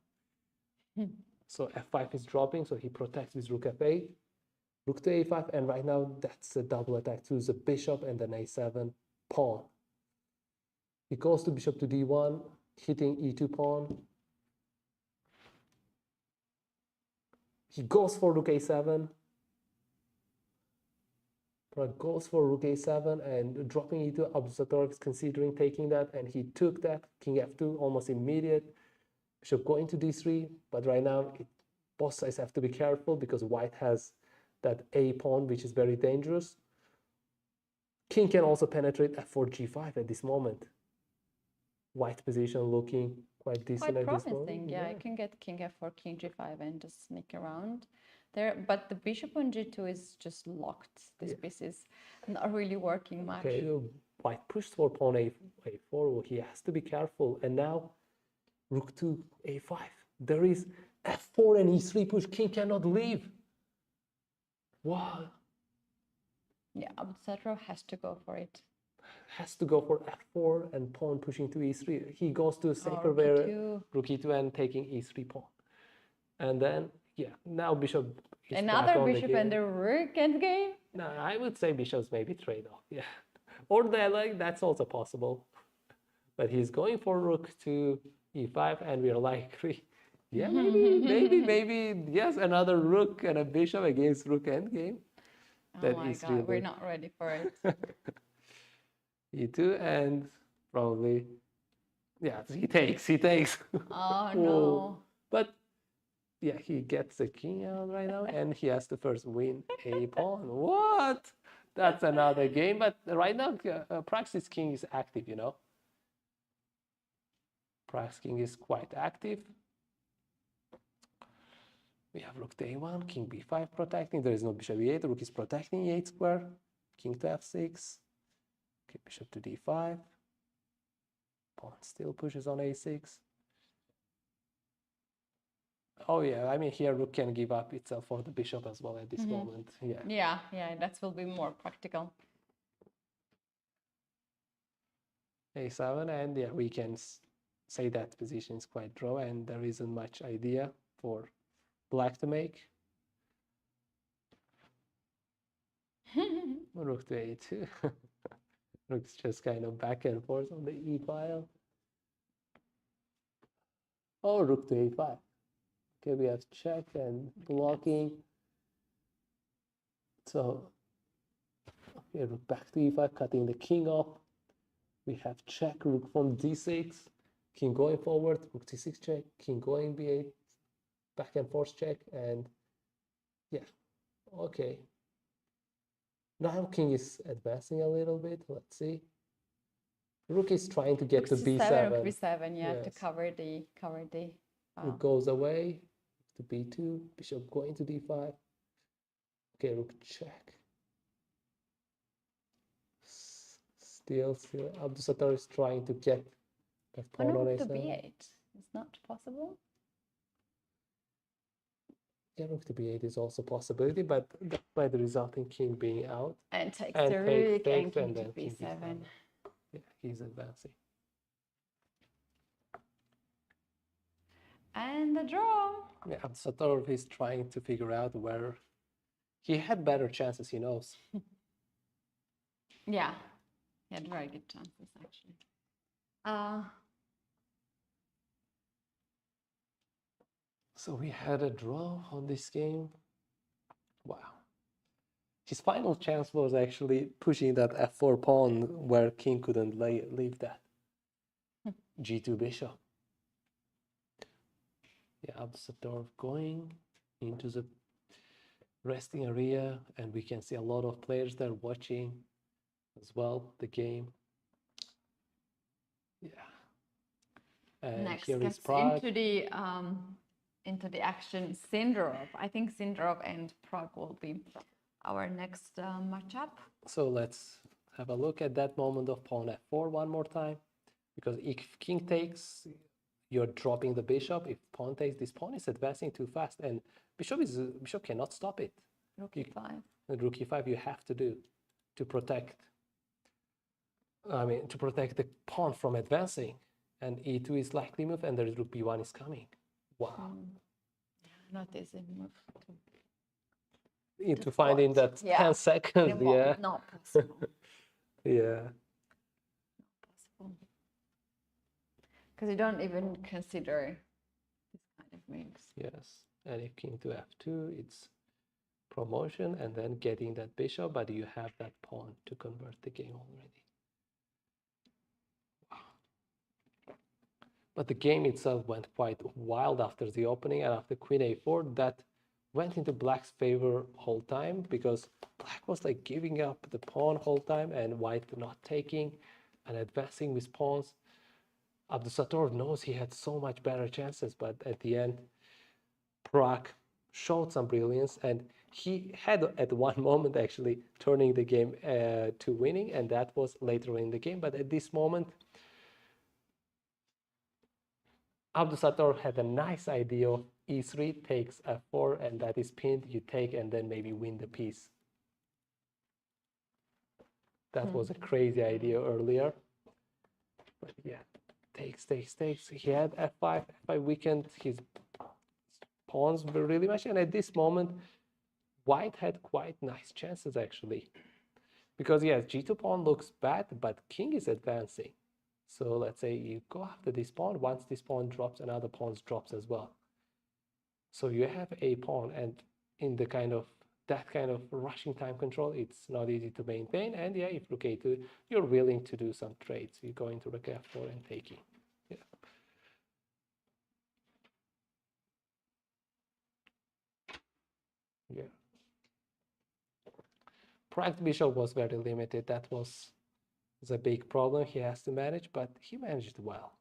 Speaker 2: So f5 is dropping, so he protects with rook f8, rook to a5, and right now that's a double attack to the bishop and then a7 pawn. He goes to bishop to d1, hitting e2 pawn. He goes for rook a7. Pragg goes for rook a7 and dropping e2. Abdusattorov is considering taking that, and he took that. King f2, almost immediate. Bishop going to d3, but right now both sides have to be careful because white has that a pawn, which is very dangerous. King can also penetrate f4 g5 at this moment. White position looking quite decent at this moment.
Speaker 1: Promising, yeah. I can get king f4, king g5 and just sneak around there. But the bishop on g2 is just locked. This piece is not really working much.
Speaker 2: Okay, white pushed for pawn a4. Well, he has to be careful. And now rook to a5. There is f4 and e3 push. King cannot leave. Wow.
Speaker 1: Yeah, Abdusattorov has to go for it.
Speaker 2: Has to go for f4 and pawn pushing to e3. He goes to a safer where rook e2 and taking e3 pawn. And then, yeah, now bishop is
Speaker 1: another
Speaker 2: back on
Speaker 1: bishop
Speaker 2: the
Speaker 1: and the rook endgame?
Speaker 2: No, I would say bishops maybe trade off, yeah. Or that's also possible. But he's going for rook to e5 and we're likely, yeah, maybe, yes, another rook and a bishop against rook endgame.
Speaker 1: Oh my God, we're not ready for it.
Speaker 2: e2 and probably, yeah, he takes.
Speaker 1: Oh no.
Speaker 2: But yeah, he gets the king out right now and he has to first win a pawn. What? That's another game. But right now, Pragg's king is active, you know. Pragg's king is quite active. We have rook to a1, king b5 protecting. There is no bishop e8. The rook is protecting e8 square. King to f6. Okay, bishop to d5. Pawn still pushes on a6. Oh yeah, I mean here rook can give up itself for the bishop as well at this moment. Yeah,
Speaker 1: that will be more practical.
Speaker 2: a7, and yeah, we can say that position is quite draw and there isn't much idea for black to make. Rook to a2. Rook's just kind of back and forth on the e file. Oh, rook to a5. Okay, we have check and blocking. So, okay, rook back to e5, cutting the king off. We have check, rook from d6, king going forward, rook c6 check, king going b8, back and forth check, and yeah, okay. Now king is advancing a little bit. Let's see. Rook is trying to get to b7.
Speaker 1: Rook b7, yeah, yes. To cover the.
Speaker 2: Rook goes away to b2. Bishop going to d5. Okay, rook check. Still, Abdusattorov is trying to get that pawn on a7.
Speaker 1: Rook to b8 is not possible.
Speaker 2: Yeah, rook to b8 is also a possibility, but by the resulting king being out.
Speaker 1: And takes the rook and king to b7.
Speaker 2: Yeah, he's advancing.
Speaker 1: And the draw.
Speaker 2: Yeah, Abdusattorov is trying to figure out where he had better chances, he knows.
Speaker 1: Yeah, he had very good chances, actually.
Speaker 2: So we had a draw on this game. Wow. His final chance was actually pushing that f4 pawn where king couldn't leave that. g2 bishop. Yeah, Abdusattorov going into the resting area, and we can see a lot of players there watching as well the game. Yeah. And
Speaker 1: next
Speaker 2: here
Speaker 1: gets
Speaker 2: is Pragg.
Speaker 1: Into the action, Sindarov. I think Sindarov and Pragg will be our next matchup.
Speaker 2: So let's have a look at that moment of pawn f4 one more time, because if king takes, you're dropping the bishop. If pawn takes, this pawn is advancing too fast, and bishop cannot stop it.
Speaker 1: Rook e5.
Speaker 2: Rook e5 you have to do to protect. To protect the pawn from advancing, and e2 is likely move, and the rook b1 is coming. Wow.
Speaker 1: not easy move
Speaker 2: to find in that 10 seconds, yeah.
Speaker 1: Not possible.
Speaker 2: Yeah.
Speaker 1: Possible. Because you don't even consider this kind of moves.
Speaker 2: Yes. And if king to f2, it's promotion and then getting that bishop, but you have that pawn to convert the game already. Wow. But the game itself went quite wild after the opening, and after queen a4, that went into black's favor whole time, because black was like giving up the pawn whole time and white not taking and advancing with pawns. Abdusattorov knows he had so much better chances, but at the end, Pragg showed some brilliance, and he had at one moment actually turning the game to winning, and that was later in the game. But at this moment, Abdusattorov had a nice idea of e3 takes f4, and that is pinned, you take and then maybe win the piece. That was a crazy idea earlier. But yeah, takes. He had f5, weakened his pawns really much, and at this moment, white had quite nice chances actually. Because yes, g2 pawn looks bad, but king is advancing. So let's say you go after this pawn, once this pawn drops, another pawn drops as well. So you have a pawn, and in the that kind of rushing time control, it's not easy to maintain. And yeah, if rook a2, you're willing to do some trades. You go into rook f4 and taking. Yeah. Yeah. Pragg's bishop was very limited. That was a big problem he has to manage, but he managed well.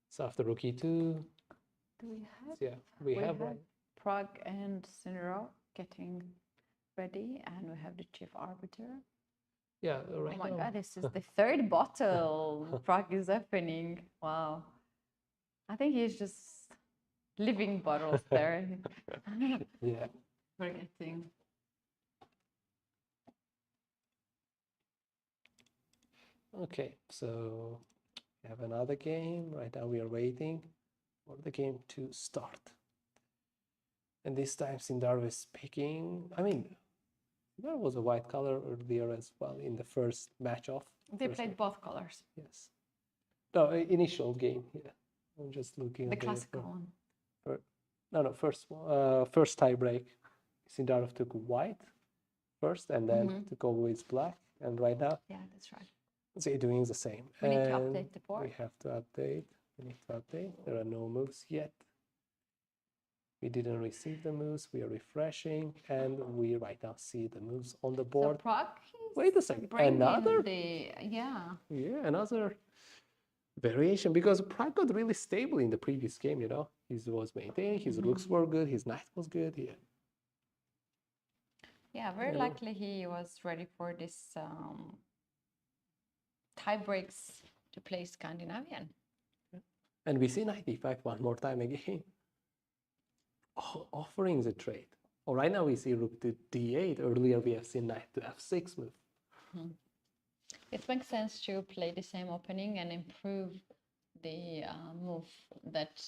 Speaker 2: So after rook e2,
Speaker 1: do we have?
Speaker 2: Yeah, we have
Speaker 1: Pragg and Sindarov getting ready, and we have the chief arbiter.
Speaker 2: Yeah, right.
Speaker 1: Oh my God, this is the third bottle Pragg is opening. Wow. I think he's just living bottles there.
Speaker 2: Yeah.
Speaker 1: Forgetting.
Speaker 2: Okay, so we have another game. Right now we are waiting for the game to start. And this time Sindarov is picking. I mean, there was a white color earlier as well in the first match-off.
Speaker 1: They played both colors.
Speaker 2: Yes. No, initial game. Yeah, I'm just looking.
Speaker 1: The classical one.
Speaker 2: No, first tie break. Sindarov took white first, and then took over with black. And right now,
Speaker 1: yeah, that's right.
Speaker 2: they're doing the same.
Speaker 1: We need to update the board.
Speaker 2: We have to update. We need to update. There are no moves yet. We didn't receive the moves. We are refreshing, and we right now see the moves on the board.
Speaker 1: So Pragg,
Speaker 2: wait a second, another?
Speaker 1: Yeah,
Speaker 2: another variation, because Pragg got really stable in the previous game, you know. He was maintaining, his rooks were good, his knight was good.
Speaker 1: Yeah, very likely he was ready for this tie breaks to play Scandinavian.
Speaker 2: And we see knight e5 one more time again. Offering the trade. Right now we see rook to d8. Earlier we have seen knight to f6 move.
Speaker 1: It makes sense to play the same opening and improve the move that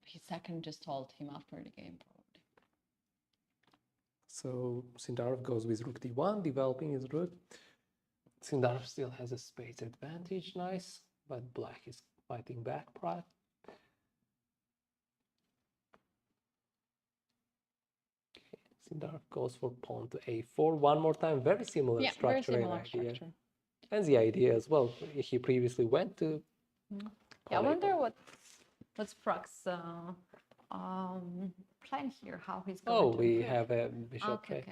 Speaker 1: his second just told him after the game, probably.
Speaker 2: So Sindarov goes with rook d1, developing his rook. Sindarov still has a space advantage, nice, but black is fighting back, Pragg. Sindarov goes for pawn to a4 one more time. Very similar structure.
Speaker 1: Very similar structure.
Speaker 2: And the idea as well. He previously went to.
Speaker 1: Yeah, I wonder what's Pragg's plan here. How he's going to.
Speaker 2: Oh, we have a bishop.
Speaker 1: Okay.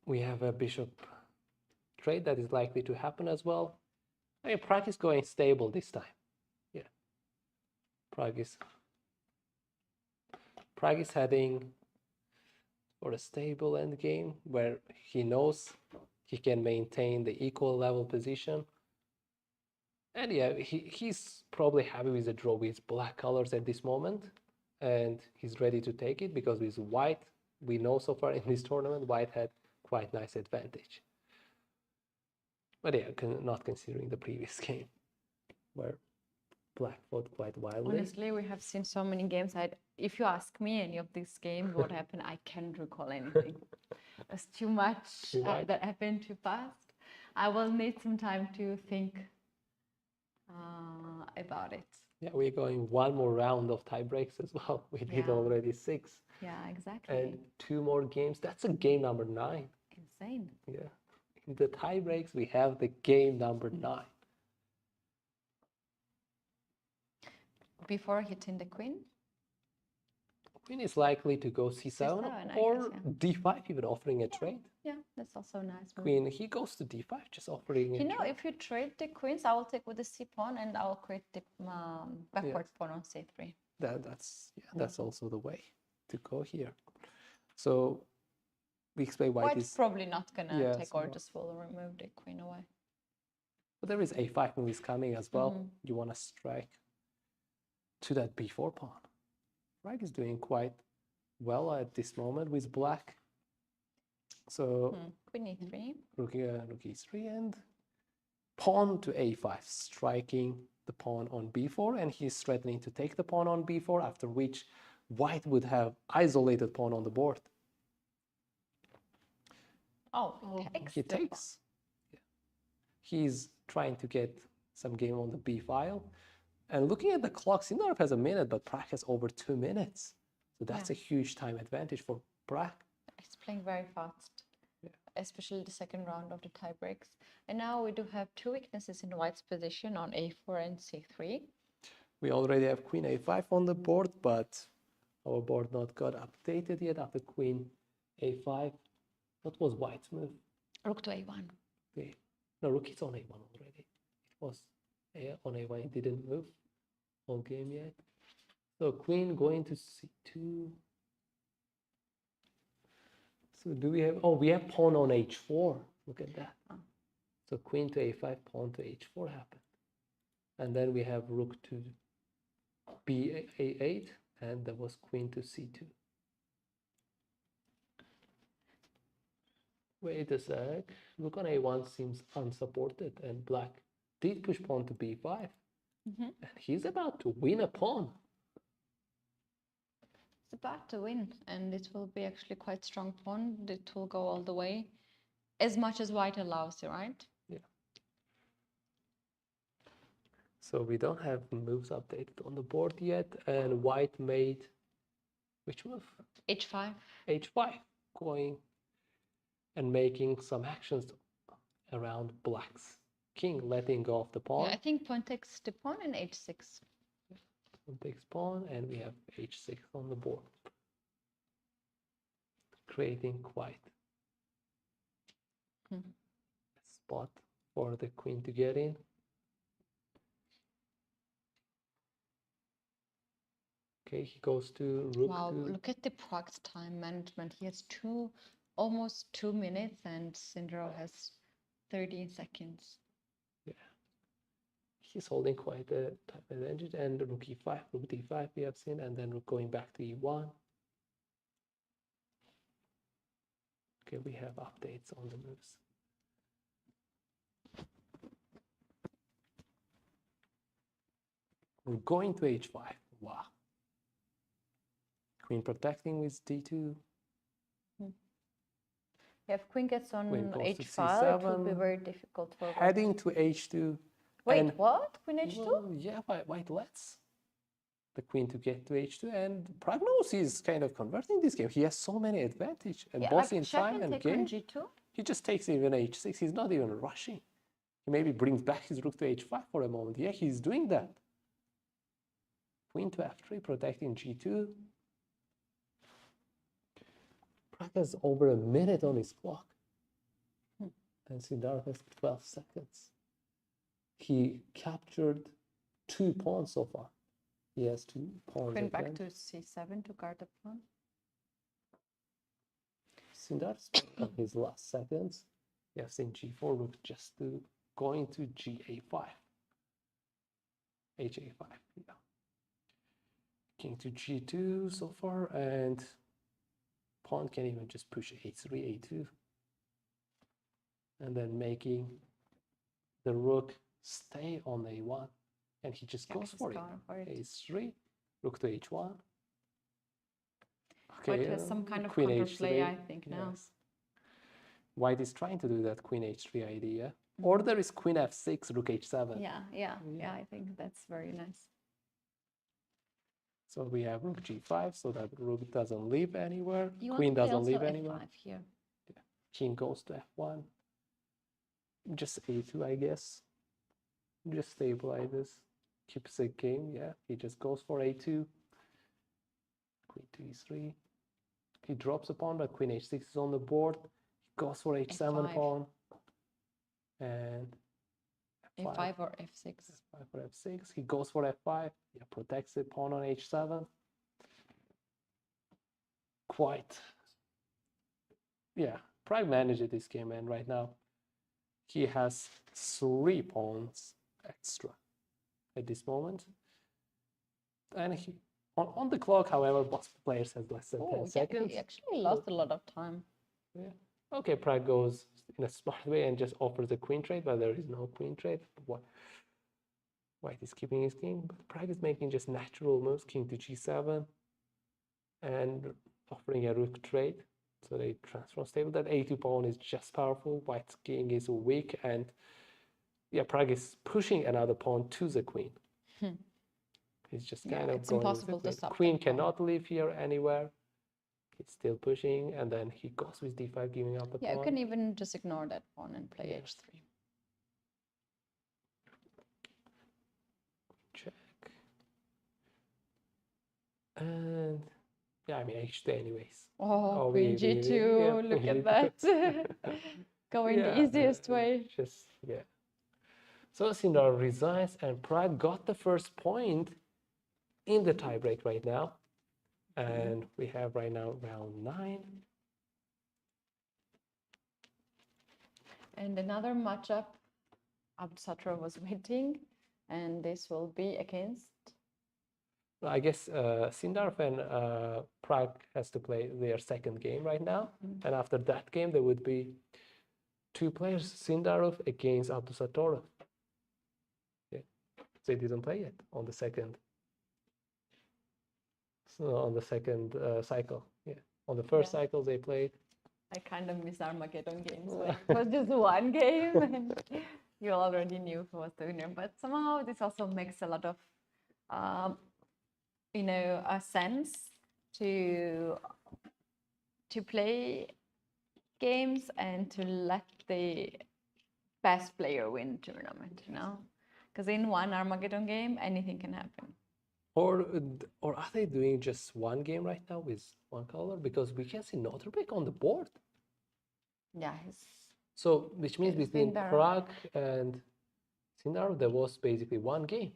Speaker 2: We have a bishop trade that is likely to happen as well. I mean, Pragg is going stable this time. Yeah, Pragg is heading for a stable endgame where he knows he can maintain the equal level position. And yeah, he's probably happy with the draw with black colors at this moment. And he's ready to take it, because with white, we know so far in this tournament, white had quite nice advantage. But yeah, not considering the previous game, where black fought quite wildly.
Speaker 1: Honestly, we have seen so many games. If you ask me any of these games, what happened, I can't recall anything. There's too much that happened too fast. I will need some time to think about it.
Speaker 2: Yeah, we're going one more round of tie breaks as well. We did already 6.
Speaker 1: Yeah, exactly.
Speaker 2: And 2 more games. That's a game number 9.
Speaker 1: Insane.
Speaker 2: Yeah. In the tie breaks, we have the game number 9.
Speaker 1: Before hitting the queen?
Speaker 2: Queen is likely to go c7, or d5, even offering a trade.
Speaker 1: Yeah, that's also nice.
Speaker 2: Queen, he goes to d5, just offering a trade.
Speaker 1: If you trade the queens, I will take with the c pawn and I will create the backward pawn on c3.
Speaker 2: That's also the way to go here. So we expect white is
Speaker 1: probably not gonna take, or just will remove the queen away.
Speaker 2: But there is a5 move is coming as well. You want to strike to that b4 pawn. Pragg is doing quite well at this moment with black. So
Speaker 1: queen e3,
Speaker 2: rook e3, and pawn to a5, striking the pawn on b4, and he's threatening to take the pawn on b4, after which white would have isolated pawn on the board.
Speaker 1: He takes.
Speaker 2: He takes. Yeah. He's trying to get some game on the b file. And looking at the clock, Sindarov has a minute, but Pragg has over 2 minutes. So that's a huge time advantage for Pragg.
Speaker 1: He's playing very fast, especially the second round of the tie breaks. And now we do have 2 weaknesses in white's position on a4 and c3.
Speaker 2: We already have queen a5 on the board, but our board not got updated yet after queen a5. What was white's move?
Speaker 1: Rook to a1.
Speaker 2: Okay. No, rook is on a1 already. It was on a1, it didn't move all game yet. So queen going to c2. So do we have, we have pawn on h4. Look at that. So queen to a5, pawn to h4 happened. And then we have rook to b8, and there was queen to c2. Wait a sec. Rook on a1 seems unsupported, and black did push pawn to b5. And he's about to win a pawn.
Speaker 1: It's about to win, and it will be actually quite strong pawn. It will go all the way, as much as white allows you, right?
Speaker 2: Yeah. So we don't have moves updated on the board yet, and white made which move?
Speaker 1: h5.
Speaker 2: h5, going and making some actions around black's king, letting go of the pawn.
Speaker 1: Yeah, I think pawn takes the pawn and h6.
Speaker 2: Pawn takes pawn, and we have h6 on the board, creating quite a spot for the queen to get in. Okay, he goes to rook.
Speaker 1: Wow, look at the Pragg's time management. He has almost 2 minutes, and Sindarov has 13 seconds.
Speaker 2: Yeah, he's holding quite a time advantage. And rook e5, rook d5 we have seen, and then rook going back to e1. Okay, we have updates on the moves. We're going to h5. Wow. Queen protecting with d2.
Speaker 1: If queen gets on
Speaker 2: h5,
Speaker 1: it will be very difficult for white.
Speaker 2: Heading to h2.
Speaker 1: Wait, what? Queen h2?
Speaker 2: Well, yeah, white lets the queen to get to h2, and Pragg knows he's kind of converting this game. He has so many advantage, and both in time and game.
Speaker 1: G2.
Speaker 2: He just takes even h6. He's not even rushing. He maybe brings back his rook to h5 for a moment. Yeah, he's doing that. Queen to f3, protecting g2. Pragg has over a minute on his clock. And Sindarov has 12 seconds. He captured 2 pawns so far. He has 2 pawns.
Speaker 1: Queen back to c7 to guard the pawn.
Speaker 2: Sindarov on his last seconds. We have seen g4, rook just to going to ga5. ha5, yeah. King to g2 so far, and pawn can even just push a3, a2, and then making the rook stay on a1, and he just
Speaker 1: Yeah,
Speaker 2: goes
Speaker 1: he's
Speaker 2: for it.
Speaker 1: gone for it.
Speaker 2: H3, rook to H1.
Speaker 1: But
Speaker 2: Okay,
Speaker 1: it was some kind of
Speaker 2: Queen
Speaker 1: counterplay,
Speaker 2: H3.
Speaker 1: I think, now.
Speaker 2: Yes. White is trying to do that Queen H3 idea. Or there is Queen F6, Rook H7.
Speaker 1: Yeah, I think that's very nice.
Speaker 2: So we have Rook G5, so that Rook doesn't leave anywhere.
Speaker 1: You want
Speaker 2: Queen
Speaker 1: to play
Speaker 2: doesn't
Speaker 1: also
Speaker 2: leave anywhere.
Speaker 1: F5 here.
Speaker 2: King goes to F1. Just A2, I guess. Just stabilize this. Keeps the game, yeah. He just goes for A2. Queen to E3. He drops a pawn, but Queen H6 is on the board. He goes for H7
Speaker 1: F5.
Speaker 2: pawn. And F5.
Speaker 1: A5 or F6.
Speaker 2: F5 or F6. He goes for F5. Yeah, protects the pawn on H7. Quite. Yeah, Pragg managed this game, and right now he has 3 pawns extra at this moment. And he on the clock, however, both players has less than 10 seconds.
Speaker 1: He actually lost a lot of time.
Speaker 2: Yeah. Okay, Pragg goes in a smart way and just offers a queen trade, but there is no queen trade. White is keeping his king, but Pragg is making just natural moves, king to G7, and offering a rook trade. So they transform stable. That A2 pawn is just powerful. White's king is weak, and yeah, Pragg is pushing another pawn to the queen. He's just kind of
Speaker 1: it's
Speaker 2: going
Speaker 1: impossible
Speaker 2: with the
Speaker 1: to stop
Speaker 2: queen
Speaker 1: that pawn.
Speaker 2: cannot leave here anywhere. He's still pushing, and then he goes with D5, giving up a
Speaker 1: Yeah,
Speaker 2: pawn.
Speaker 1: you can even just ignore that pawn and play
Speaker 2: Yeah.
Speaker 1: H3.
Speaker 2: Check. And yeah, I mean H2 anyways.
Speaker 1: Oh,
Speaker 2: we-
Speaker 1: Queen G2,
Speaker 2: yeah,
Speaker 1: look
Speaker 2: Queen
Speaker 1: at that. Going the easiest way.
Speaker 2: Just, yeah. So Sindarov resigns, and Pragg got the first point in the tiebreak right now. And we have right now round 9.
Speaker 1: And another matchup, Abdusattorov was waiting, and this will be against.
Speaker 2: I guess Sindarov and Pragg has to play their second game right now. And after that game, there would be 2 players, Sindarov against Abdusattorov. Yeah. They didn't play yet on the second. So on the second cycle. Yeah. On the first cycle, they played.
Speaker 1: I kind of miss Armageddon games. Like, it was just one game, and you already knew who was the winner. But somehow this also makes a lot of, a sense to play games and to let the best player win tournament. Because in one Armageddon game, anything can happen.
Speaker 2: Or are they doing just one game right now with one color? Because we can see Nodirbek on the board.
Speaker 1: Yeah,
Speaker 2: So which means between
Speaker 1: Sindarov.
Speaker 2: Pragg and Sindarov, there was basically one game.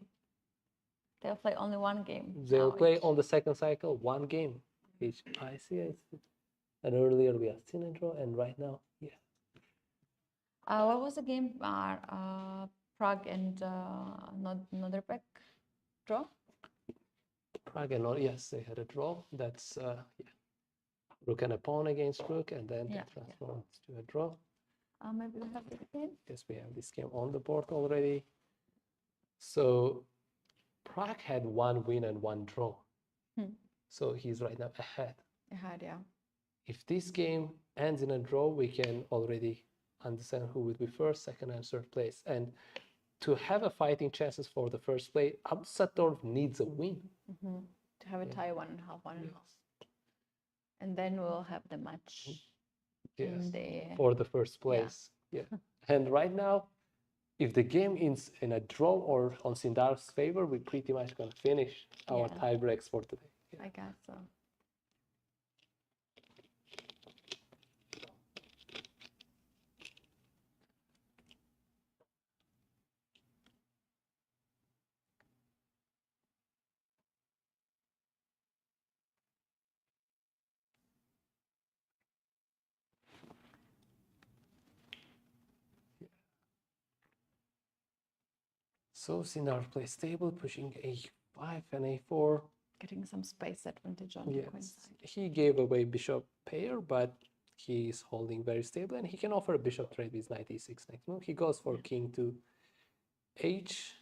Speaker 1: they'll play only one game.
Speaker 2: They'll
Speaker 1: now
Speaker 2: play
Speaker 1: each.
Speaker 2: on the second cycle one game each. I see. And earlier we had Sindarov, and right now, yeah.
Speaker 1: What was the game? Pragg and Nodirbek draw?
Speaker 2: Pragg and yes, they had a draw. That's yeah. Rook and a pawn against rook, and then that transforms to a draw.
Speaker 1: Maybe we have this game.
Speaker 2: Yes, we have this game on the board already. So Pragg had 1 win and 1 draw. So he's right now ahead.
Speaker 1: Yeah.
Speaker 2: If this game ends in a draw, we can already understand who would be first, second, and third place. And to have a fighting chances for the first place, Abdusattorov needs a win.
Speaker 1: To have a tie 1.5, 1.5. And then we'll have the match in the...
Speaker 2: for the first place. Yeah. And right now, if the game is in a draw or on Sindarov's favor, we pretty much gonna finish our tiebreaks for today.
Speaker 1: I guess so.
Speaker 2: So Sindarov plays stable, pushing A5 and A4.
Speaker 1: Getting some space advantage on the queen side.
Speaker 2: He gave away bishop pair, but he's holding very stable, and he can offer a bishop trade with knight e6 next move. He goes for king to H,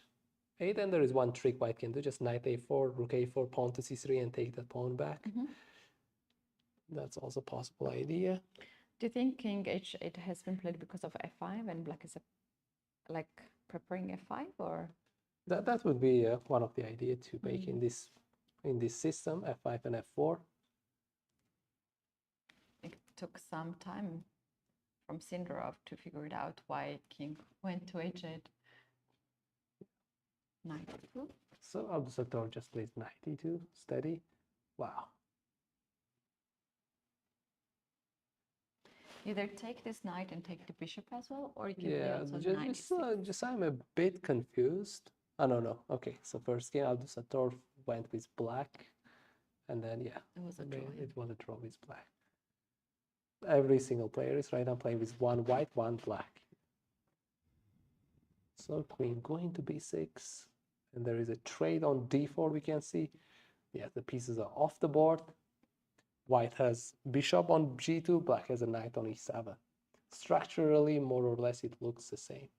Speaker 2: 8, and there is one trick white can do, just knight a4, rook a4, pawn to c3, and take that pawn back. That's also a possible idea.
Speaker 1: Do you think king h8 has been played because of f5 and black is like preparing f5, or?
Speaker 2: That would be one of the ideas to make in this system, f5 and f4.
Speaker 1: It took some time from Sindarov to figure it out why king went to h8. Knight e2.
Speaker 2: So Abdusattorov just plays knight e2, steady. Wow.
Speaker 1: Either take this knight and take the bishop as well, or you can play also knight
Speaker 2: just I'm a bit confused. Oh, no. Okay, so first game Abdusattorov went with black, and then yeah,
Speaker 1: it was a draw.
Speaker 2: It was a draw with black. Every single player is right now playing with one white, one black. So queen going to b6, and there is a trade on d4. We can see, yeah, the pieces are off the board. White has bishop on g2, black has a knight on e7. Structurally, more or less, it looks the same.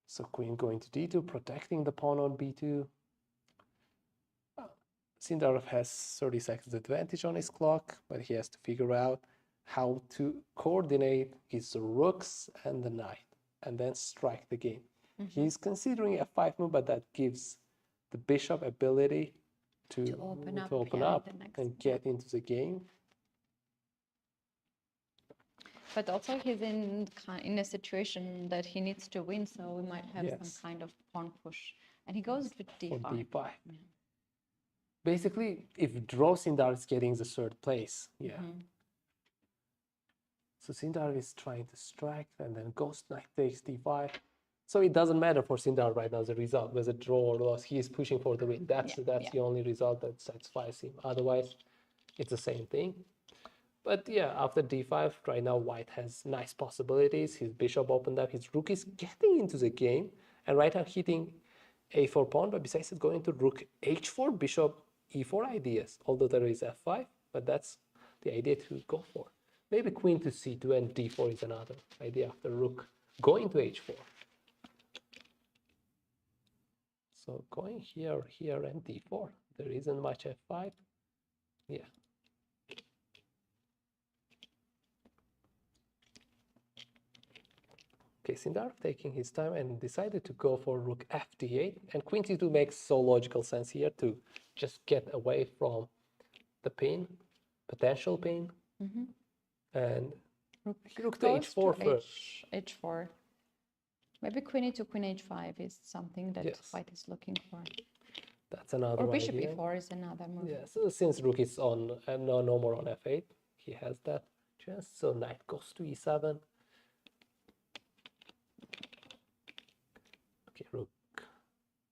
Speaker 2: So queen going to d2, protecting the pawn on b2. Sindarov has 30 seconds advantage on his clock, but he has to figure out how to coordinate his rooks and the knight, and then strike the game. He's considering a f5 move, but that gives the bishop ability to open up and get into the game.
Speaker 1: But also he's in a situation that he needs to win, so we might have some kind of pawn push. And he goes with d5.
Speaker 2: For d5. Yeah. Basically, if draw, Sindarov is getting the third place. Yeah. So Sindarov is trying to strike, and then ghost knight takes d5. So it doesn't matter for Sindarov right now the result, whether draw or loss. He is pushing for the win. That's the only result that satisfies him. Otherwise, it's the same thing. But yeah, after d5, right now white has nice possibilities. His bishop opened up. His rook is getting into the game. And right now hitting a4 pawn, but besides it's going to rook h4, bishop e4 ideas. Although there is f5, but that's the idea to go for. Maybe queen to c2 and d4 is another idea after rook going to h4. So going here, and d4. There isn't much f5. Yeah. Okay, Sindarov taking his time and decided to go for rook fd8. And queen c2 makes so logical sense here to just get away from the pin, potential pin. And rook to h4 first.
Speaker 1: h4. Maybe queen e2, queen h5 is something that white is looking for.
Speaker 2: That's another
Speaker 1: Or bishop
Speaker 2: idea.
Speaker 1: e4 is another move.
Speaker 2: Yeah, so since rook is on, and no more on f8, he has that chance. So knight goes to e7. Okay, rook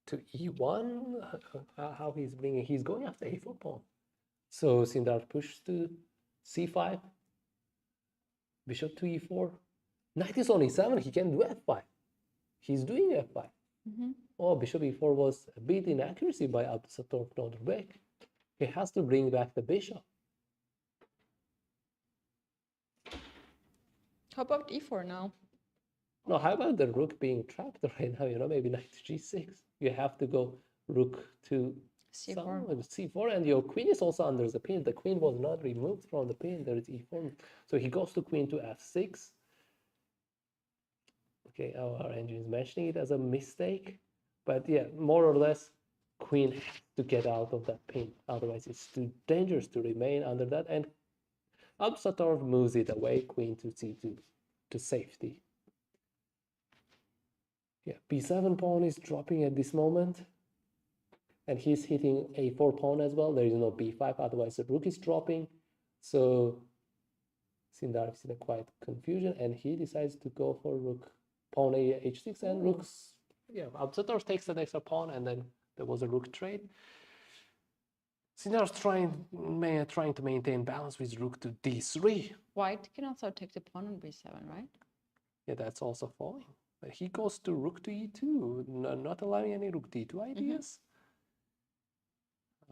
Speaker 2: to e1. How he's bringing, he's going after a4 pawn. So Sindarov pushes to c5. Bishop to e4. Knight is on e7. He can do f5. He's doing f5. Oh, bishop e4 was a bit inaccuracy by Abdusattorov Nodirbek. He has to bring back the bishop.
Speaker 1: How about e4 now?
Speaker 2: No, how about the rook being trapped right now? You know, maybe knight to g6. You have to go rook to c4, and your queen is also under the pin. The queen was not removed from the pin. There is e4. So he goes to queen to f6. Okay, our engine is mentioning it as a mistake. But yeah, more or less, queen has to get out of that pin. Otherwise, it's too dangerous to remain under that. And Abdusattorov moves it away, queen to c2, to safety. Yeah, b7 pawn is dropping at this moment. And he's hitting a4 pawn as well. There is no b5, otherwise the rook is dropping. So Sindarov is in a quite confusion, and he decides to go for rook, pawn h6, and rooks. Yeah, Abdusattorov takes the extra pawn, and then there was a rook trade. Sindarov's trying to maintain balance with rook to d3.
Speaker 1: White can also take the pawn on b7, right?
Speaker 2: Yeah, that's also falling. But he goes to rook to e2, not allowing any rook d2 ideas.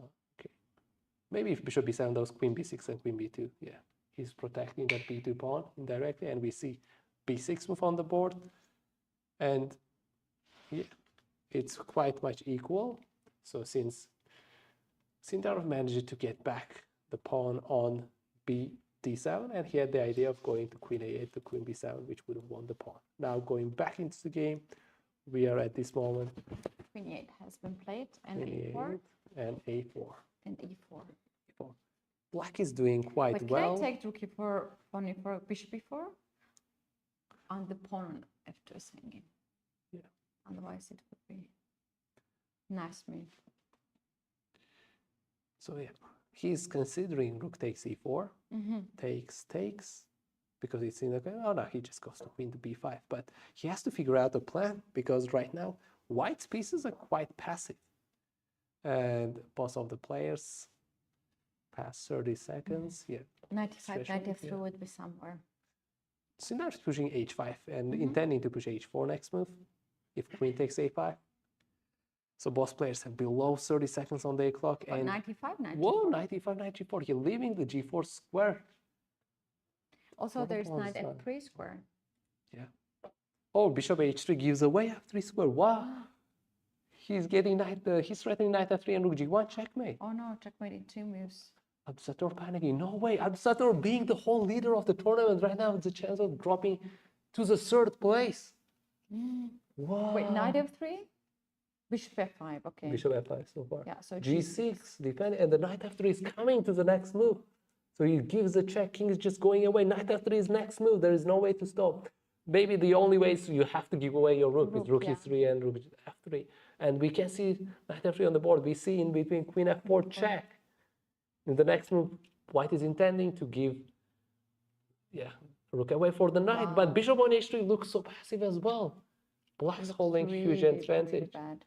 Speaker 2: Okay. Maybe if bishop b7, those queen b6 and queen b2. Yeah, he's protecting that b2 pawn indirectly, and we see b6 move on the board. And Yeah, it's quite much equal. So since Sindarov managed to get back the pawn on d7, and he had the idea of going to queen a8 to queen b7, which would have won the pawn. Now going back into the game, we are at this moment.
Speaker 1: Queen e8 has been played, and
Speaker 2: Queen
Speaker 1: a4
Speaker 2: and a4.
Speaker 1: and e4.
Speaker 2: Black is doing quite
Speaker 1: But
Speaker 2: well.
Speaker 1: can I take rook e4, pawn e4, bishop e4? And the pawn on f2 is hanging.
Speaker 2: Yeah.
Speaker 1: Otherwise, it would be nice move.
Speaker 2: So yeah, he's considering rook takes e4, takes, because it's in the, oh no, he just goes to queen to b5. But he has to figure out a plan, because right now, white's pieces are quite passive. And both of the players past 30 seconds, yeah.
Speaker 1: 95, 93 would be somewhere.
Speaker 2: Sindarov's pushing h5 and intending to push h4 next move, if queen takes a5. So both players have below 30 seconds on their clock.
Speaker 1: But
Speaker 2: and
Speaker 1: 95, 94.
Speaker 2: Whoa, 95, 94. You're leaving the g4 square.
Speaker 1: Also, there's knight f3 square.
Speaker 2: Yeah. Oh, bishop h3 gives away f3 square. Wow. He's getting knight, he's threatening knight f3 and rook g1, checkmate.
Speaker 1: Oh no, checkmate in 2 moves.
Speaker 2: Abdusattorov panicking. No way. Abdusattorov being the whole leader of the tournament right now, it's a chance of dropping to the 3rd place. Wow.
Speaker 1: Wait, knight f3? Bishop f5, okay.
Speaker 2: Bishop f5 so far.
Speaker 1: Yeah, so
Speaker 2: g6, depending, and the knight f3 is coming to the next move. So he gives a check, king is just going away. Knight f3 is next move, there is no way to stop. Maybe the only way is you have to give away your rook with rook e3 and rook f3. And we can see knight f3 on the board. We see in between queen f4 check. In the next move, white is intending to give, rook away for the knight. But bishop on h3 looks so passive as well. Black's holding huge advantage.
Speaker 1: Really bad.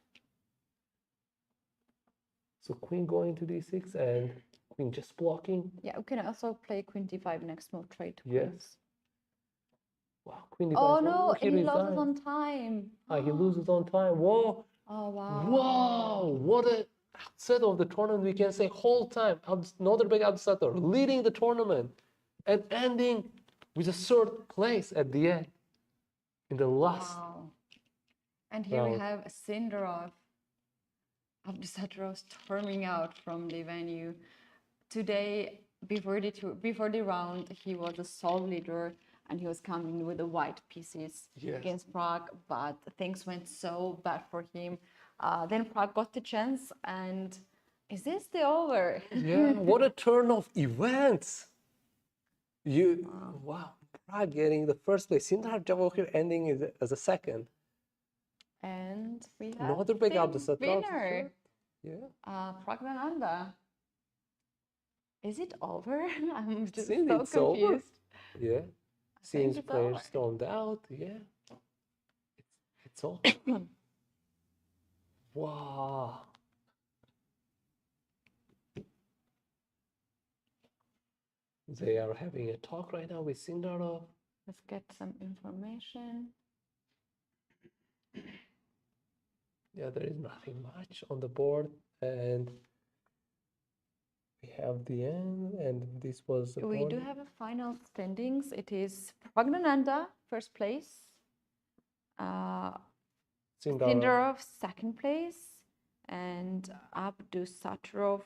Speaker 2: So queen going to d6 and queen just blocking.
Speaker 1: Yeah, we can also play queen d5 next move, trade to
Speaker 2: Yes.
Speaker 1: queens.
Speaker 2: Wow, queen d5.
Speaker 1: Oh no,
Speaker 2: he
Speaker 1: and he
Speaker 2: resigned.
Speaker 1: loses on time.
Speaker 2: He loses on time. Whoa.
Speaker 1: Oh wow.
Speaker 2: Wow, what a set of the tournament, we can say whole time. Nodirbek Abdusattorov leading the tournament and ending with a 3rd place at the end in the last.
Speaker 1: Wow. And here we have Sindarov. Abdusattorov storming out from the venue. Today, before the round, he was a sole leader and he was coming with the white pieces against Pragg, but things went so bad for him. Then Pragg got the chance, and is this the over?
Speaker 2: Yeah, what a turn of events! Wow, Pragg getting the 1st place. Sindarov ending as a 2nd.
Speaker 1: And we have
Speaker 2: Nodirbek
Speaker 1: the
Speaker 2: Abdusattorov.
Speaker 1: winner.
Speaker 2: Yeah.
Speaker 1: Praggnanandhaa. Is it over? I'm just
Speaker 2: Since
Speaker 1: so
Speaker 2: it's
Speaker 1: confused.
Speaker 2: over. Yeah. Since
Speaker 1: it's
Speaker 2: players
Speaker 1: over.
Speaker 2: stormed out, yeah. It's over. Wow. They are having a talk right now with Sindarov.
Speaker 1: Let's get some information.
Speaker 2: Yeah, there is nothing much on the board, and we have the end, and this was the
Speaker 1: We
Speaker 2: board.
Speaker 1: do have a final standings. It is Praggnanandhaa, 1st place. Sindarov, 2nd place. And Abdusattorov,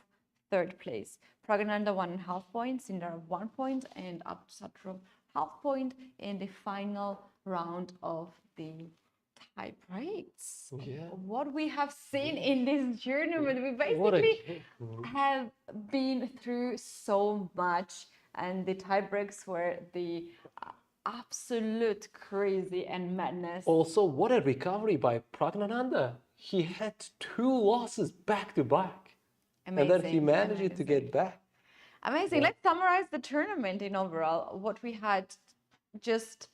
Speaker 1: 3rd place. Praggnanandhaa 1.5 points, Sindarov 1 point, and Abdusattorov 0.5 point in the final round of the tie breaks.
Speaker 2: Yeah.
Speaker 1: What we have seen in this tournament, we basically have been through so much, and the tie breaks were the absolute crazy and madness.
Speaker 2: Also, what a recovery by Praggnanandhaa. He had 2 losses back to back.
Speaker 1: Amazing.
Speaker 2: And then he managed to get back.
Speaker 1: Amazing. Let's summarize the tournament in overall. What we had just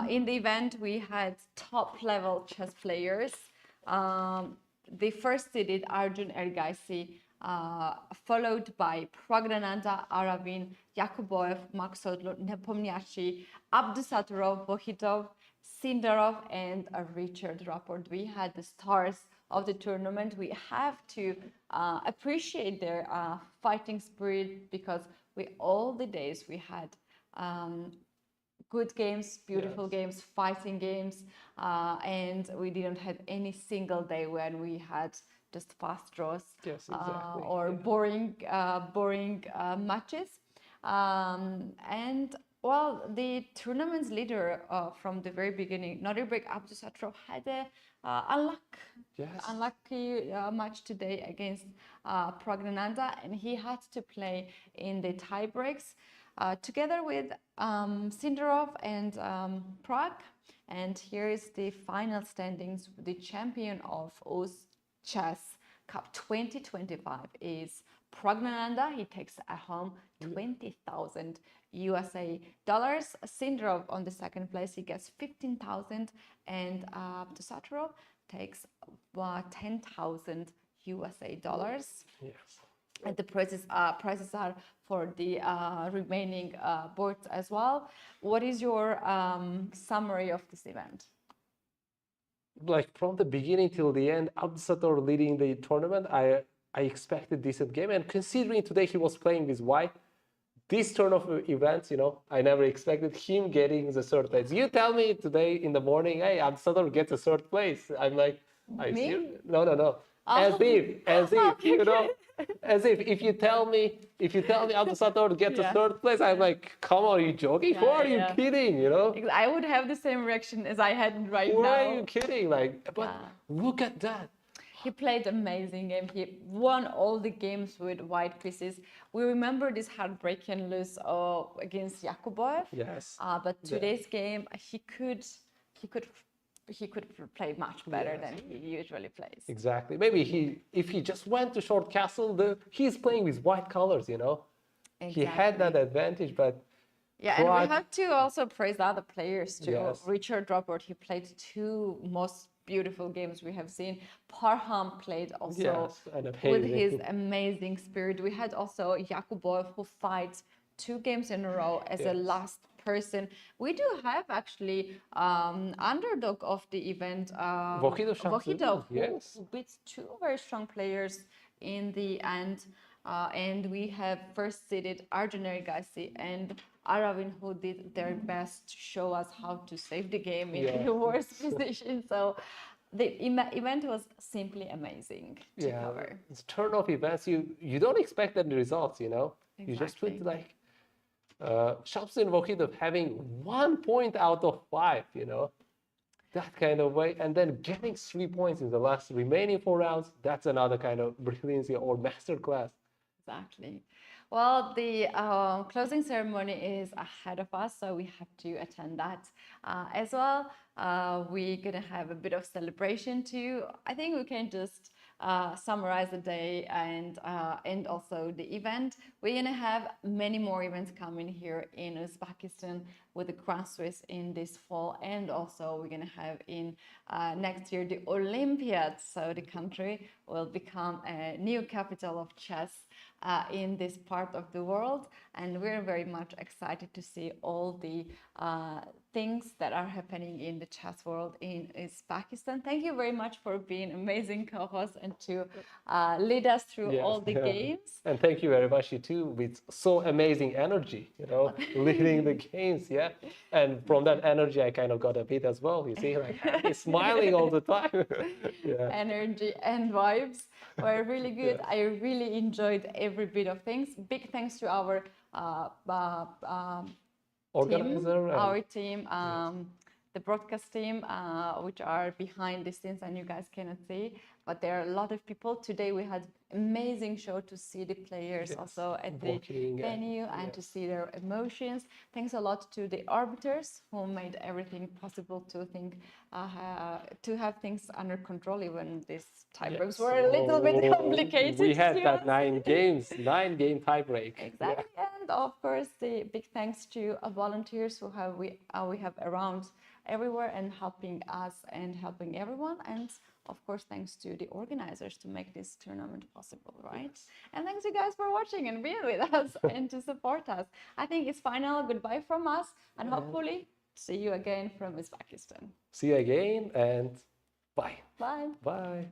Speaker 1: in the event, we had top level chess players. The first seeded Arjun Ergaisi, followed by Praggnanandhaa, Aravin, Yakubov, Maxodlo, Nepomniachtchi, Abdusattorov, Vohitov, Sindarov, and Richard Rapport. We had the stars of the tournament. We have to appreciate their fighting spirit, because all the days we had good games, beautiful games, fighting games, and we didn't have any single day when we had just fast draws or boring matches. And well, the tournament's leader from the very beginning, Nodirbek Abdusattorov, had a unlucky match today against Praggnanandhaa, and he had to play in the tie breaks together with Sindarov and Pragg. And here is the final standings. The champion of UzChess Cup 2025 is Praggnanandhaa. He takes at home $20,000 USA. Sindarov on the second place, he gets 15,000, and Abdusattorov takes 10,000 USA dollars. Yes. And the prices are for the remaining boards as well. What is your summary of this event?
Speaker 2: Like from the beginning till the end, Abdusattorov leading the tournament, I expected decent game, and considering today he was playing with white, this turn of events, you know, I never expected him getting the third place. You tell me today in the morning, hey, Abdusattorov gets a third place. I'm like, are you serious? No. As if, you know, as if you tell me Abdusattorov gets a third place, I'm like, come on, are you joking? Who are you kidding? You know?
Speaker 1: I would have the same reaction as I had right now.
Speaker 2: Why are you kidding? Like, but look at that.
Speaker 1: He played amazing game. He won all the games with white pieces. We remember this heartbreaking lose against Yakubov.
Speaker 2: Yes.
Speaker 1: But today's game, he could play much better than he usually plays.
Speaker 2: Exactly. Maybe if he just went to short castle, he's playing with white colors, you know. Exactly. He had that advantage, but
Speaker 1: yeah, and we have to also praise the other players too. Yes. Richard Robert, he played two most beautiful games we have seen. Parham played also with his amazing spirit. We had also Yakubov, who fights 2 games in a row as a last person. We do have actually underdog of the event, Vachier-Lagrave, who beats 2 very strong players in the end. And we have first seeded Vachier-Lagrave and Aravin, who did their best to show us how to save the game in the worst position. So the event was simply amazing to cover.
Speaker 2: It's turn of events. You don't expect that results, you know. Exactly. You just put like Shamsin Vachier having 1 point out of 5, you know, that kind of way, and then getting 3 points in the last remaining 4 rounds. That's another kind of brilliancy or masterclass.
Speaker 1: Exactly. Well, the closing ceremony is ahead of us, so we have to attend that as well. We're going to have a bit of celebration too. I think we can just summarize the day and also the event. We're going to have many more events coming here in Uzbekistan with the Grand Swiss in this fall, and also we're going to have in next year the Olympiad. So the country will become a new capital of chess in this part of the world, and we're very much excited to see all the things that are happening in the chess world in Uzbekistan. Thank you very much for being amazing co-host and to lead us through all the games.
Speaker 2: And thank you very much, you too, with so amazing energy, you know, leading the games, And from that energy, I kind of got a bit as well, you see, like happy, smiling all the time.
Speaker 1: Energy and vibes were really good. I really enjoyed every bit of things. Big thanks to our team, the broadcast team, which are behind the scenes and you guys cannot see, but there are a lot of people. Today we had amazing show to see the players also at the venue and to see their emotions. Thanks a lot to the arbiters who made everything possible to have things under control, even these tiebreaks were a little bit complicated.
Speaker 2: We had that 9 game tiebreak.
Speaker 1: Exactly. And of course the big thanks to volunteers who we have around everywhere and helping us and helping everyone, and of course thanks to the organizers to make this tournament possible, right? And thanks you guys for watching and being with us and to support us. I think it's final goodbye from us, and hopefully see you again from Uzbekistan.
Speaker 2: See you again, and bye.
Speaker 1: Bye.
Speaker 2: Bye.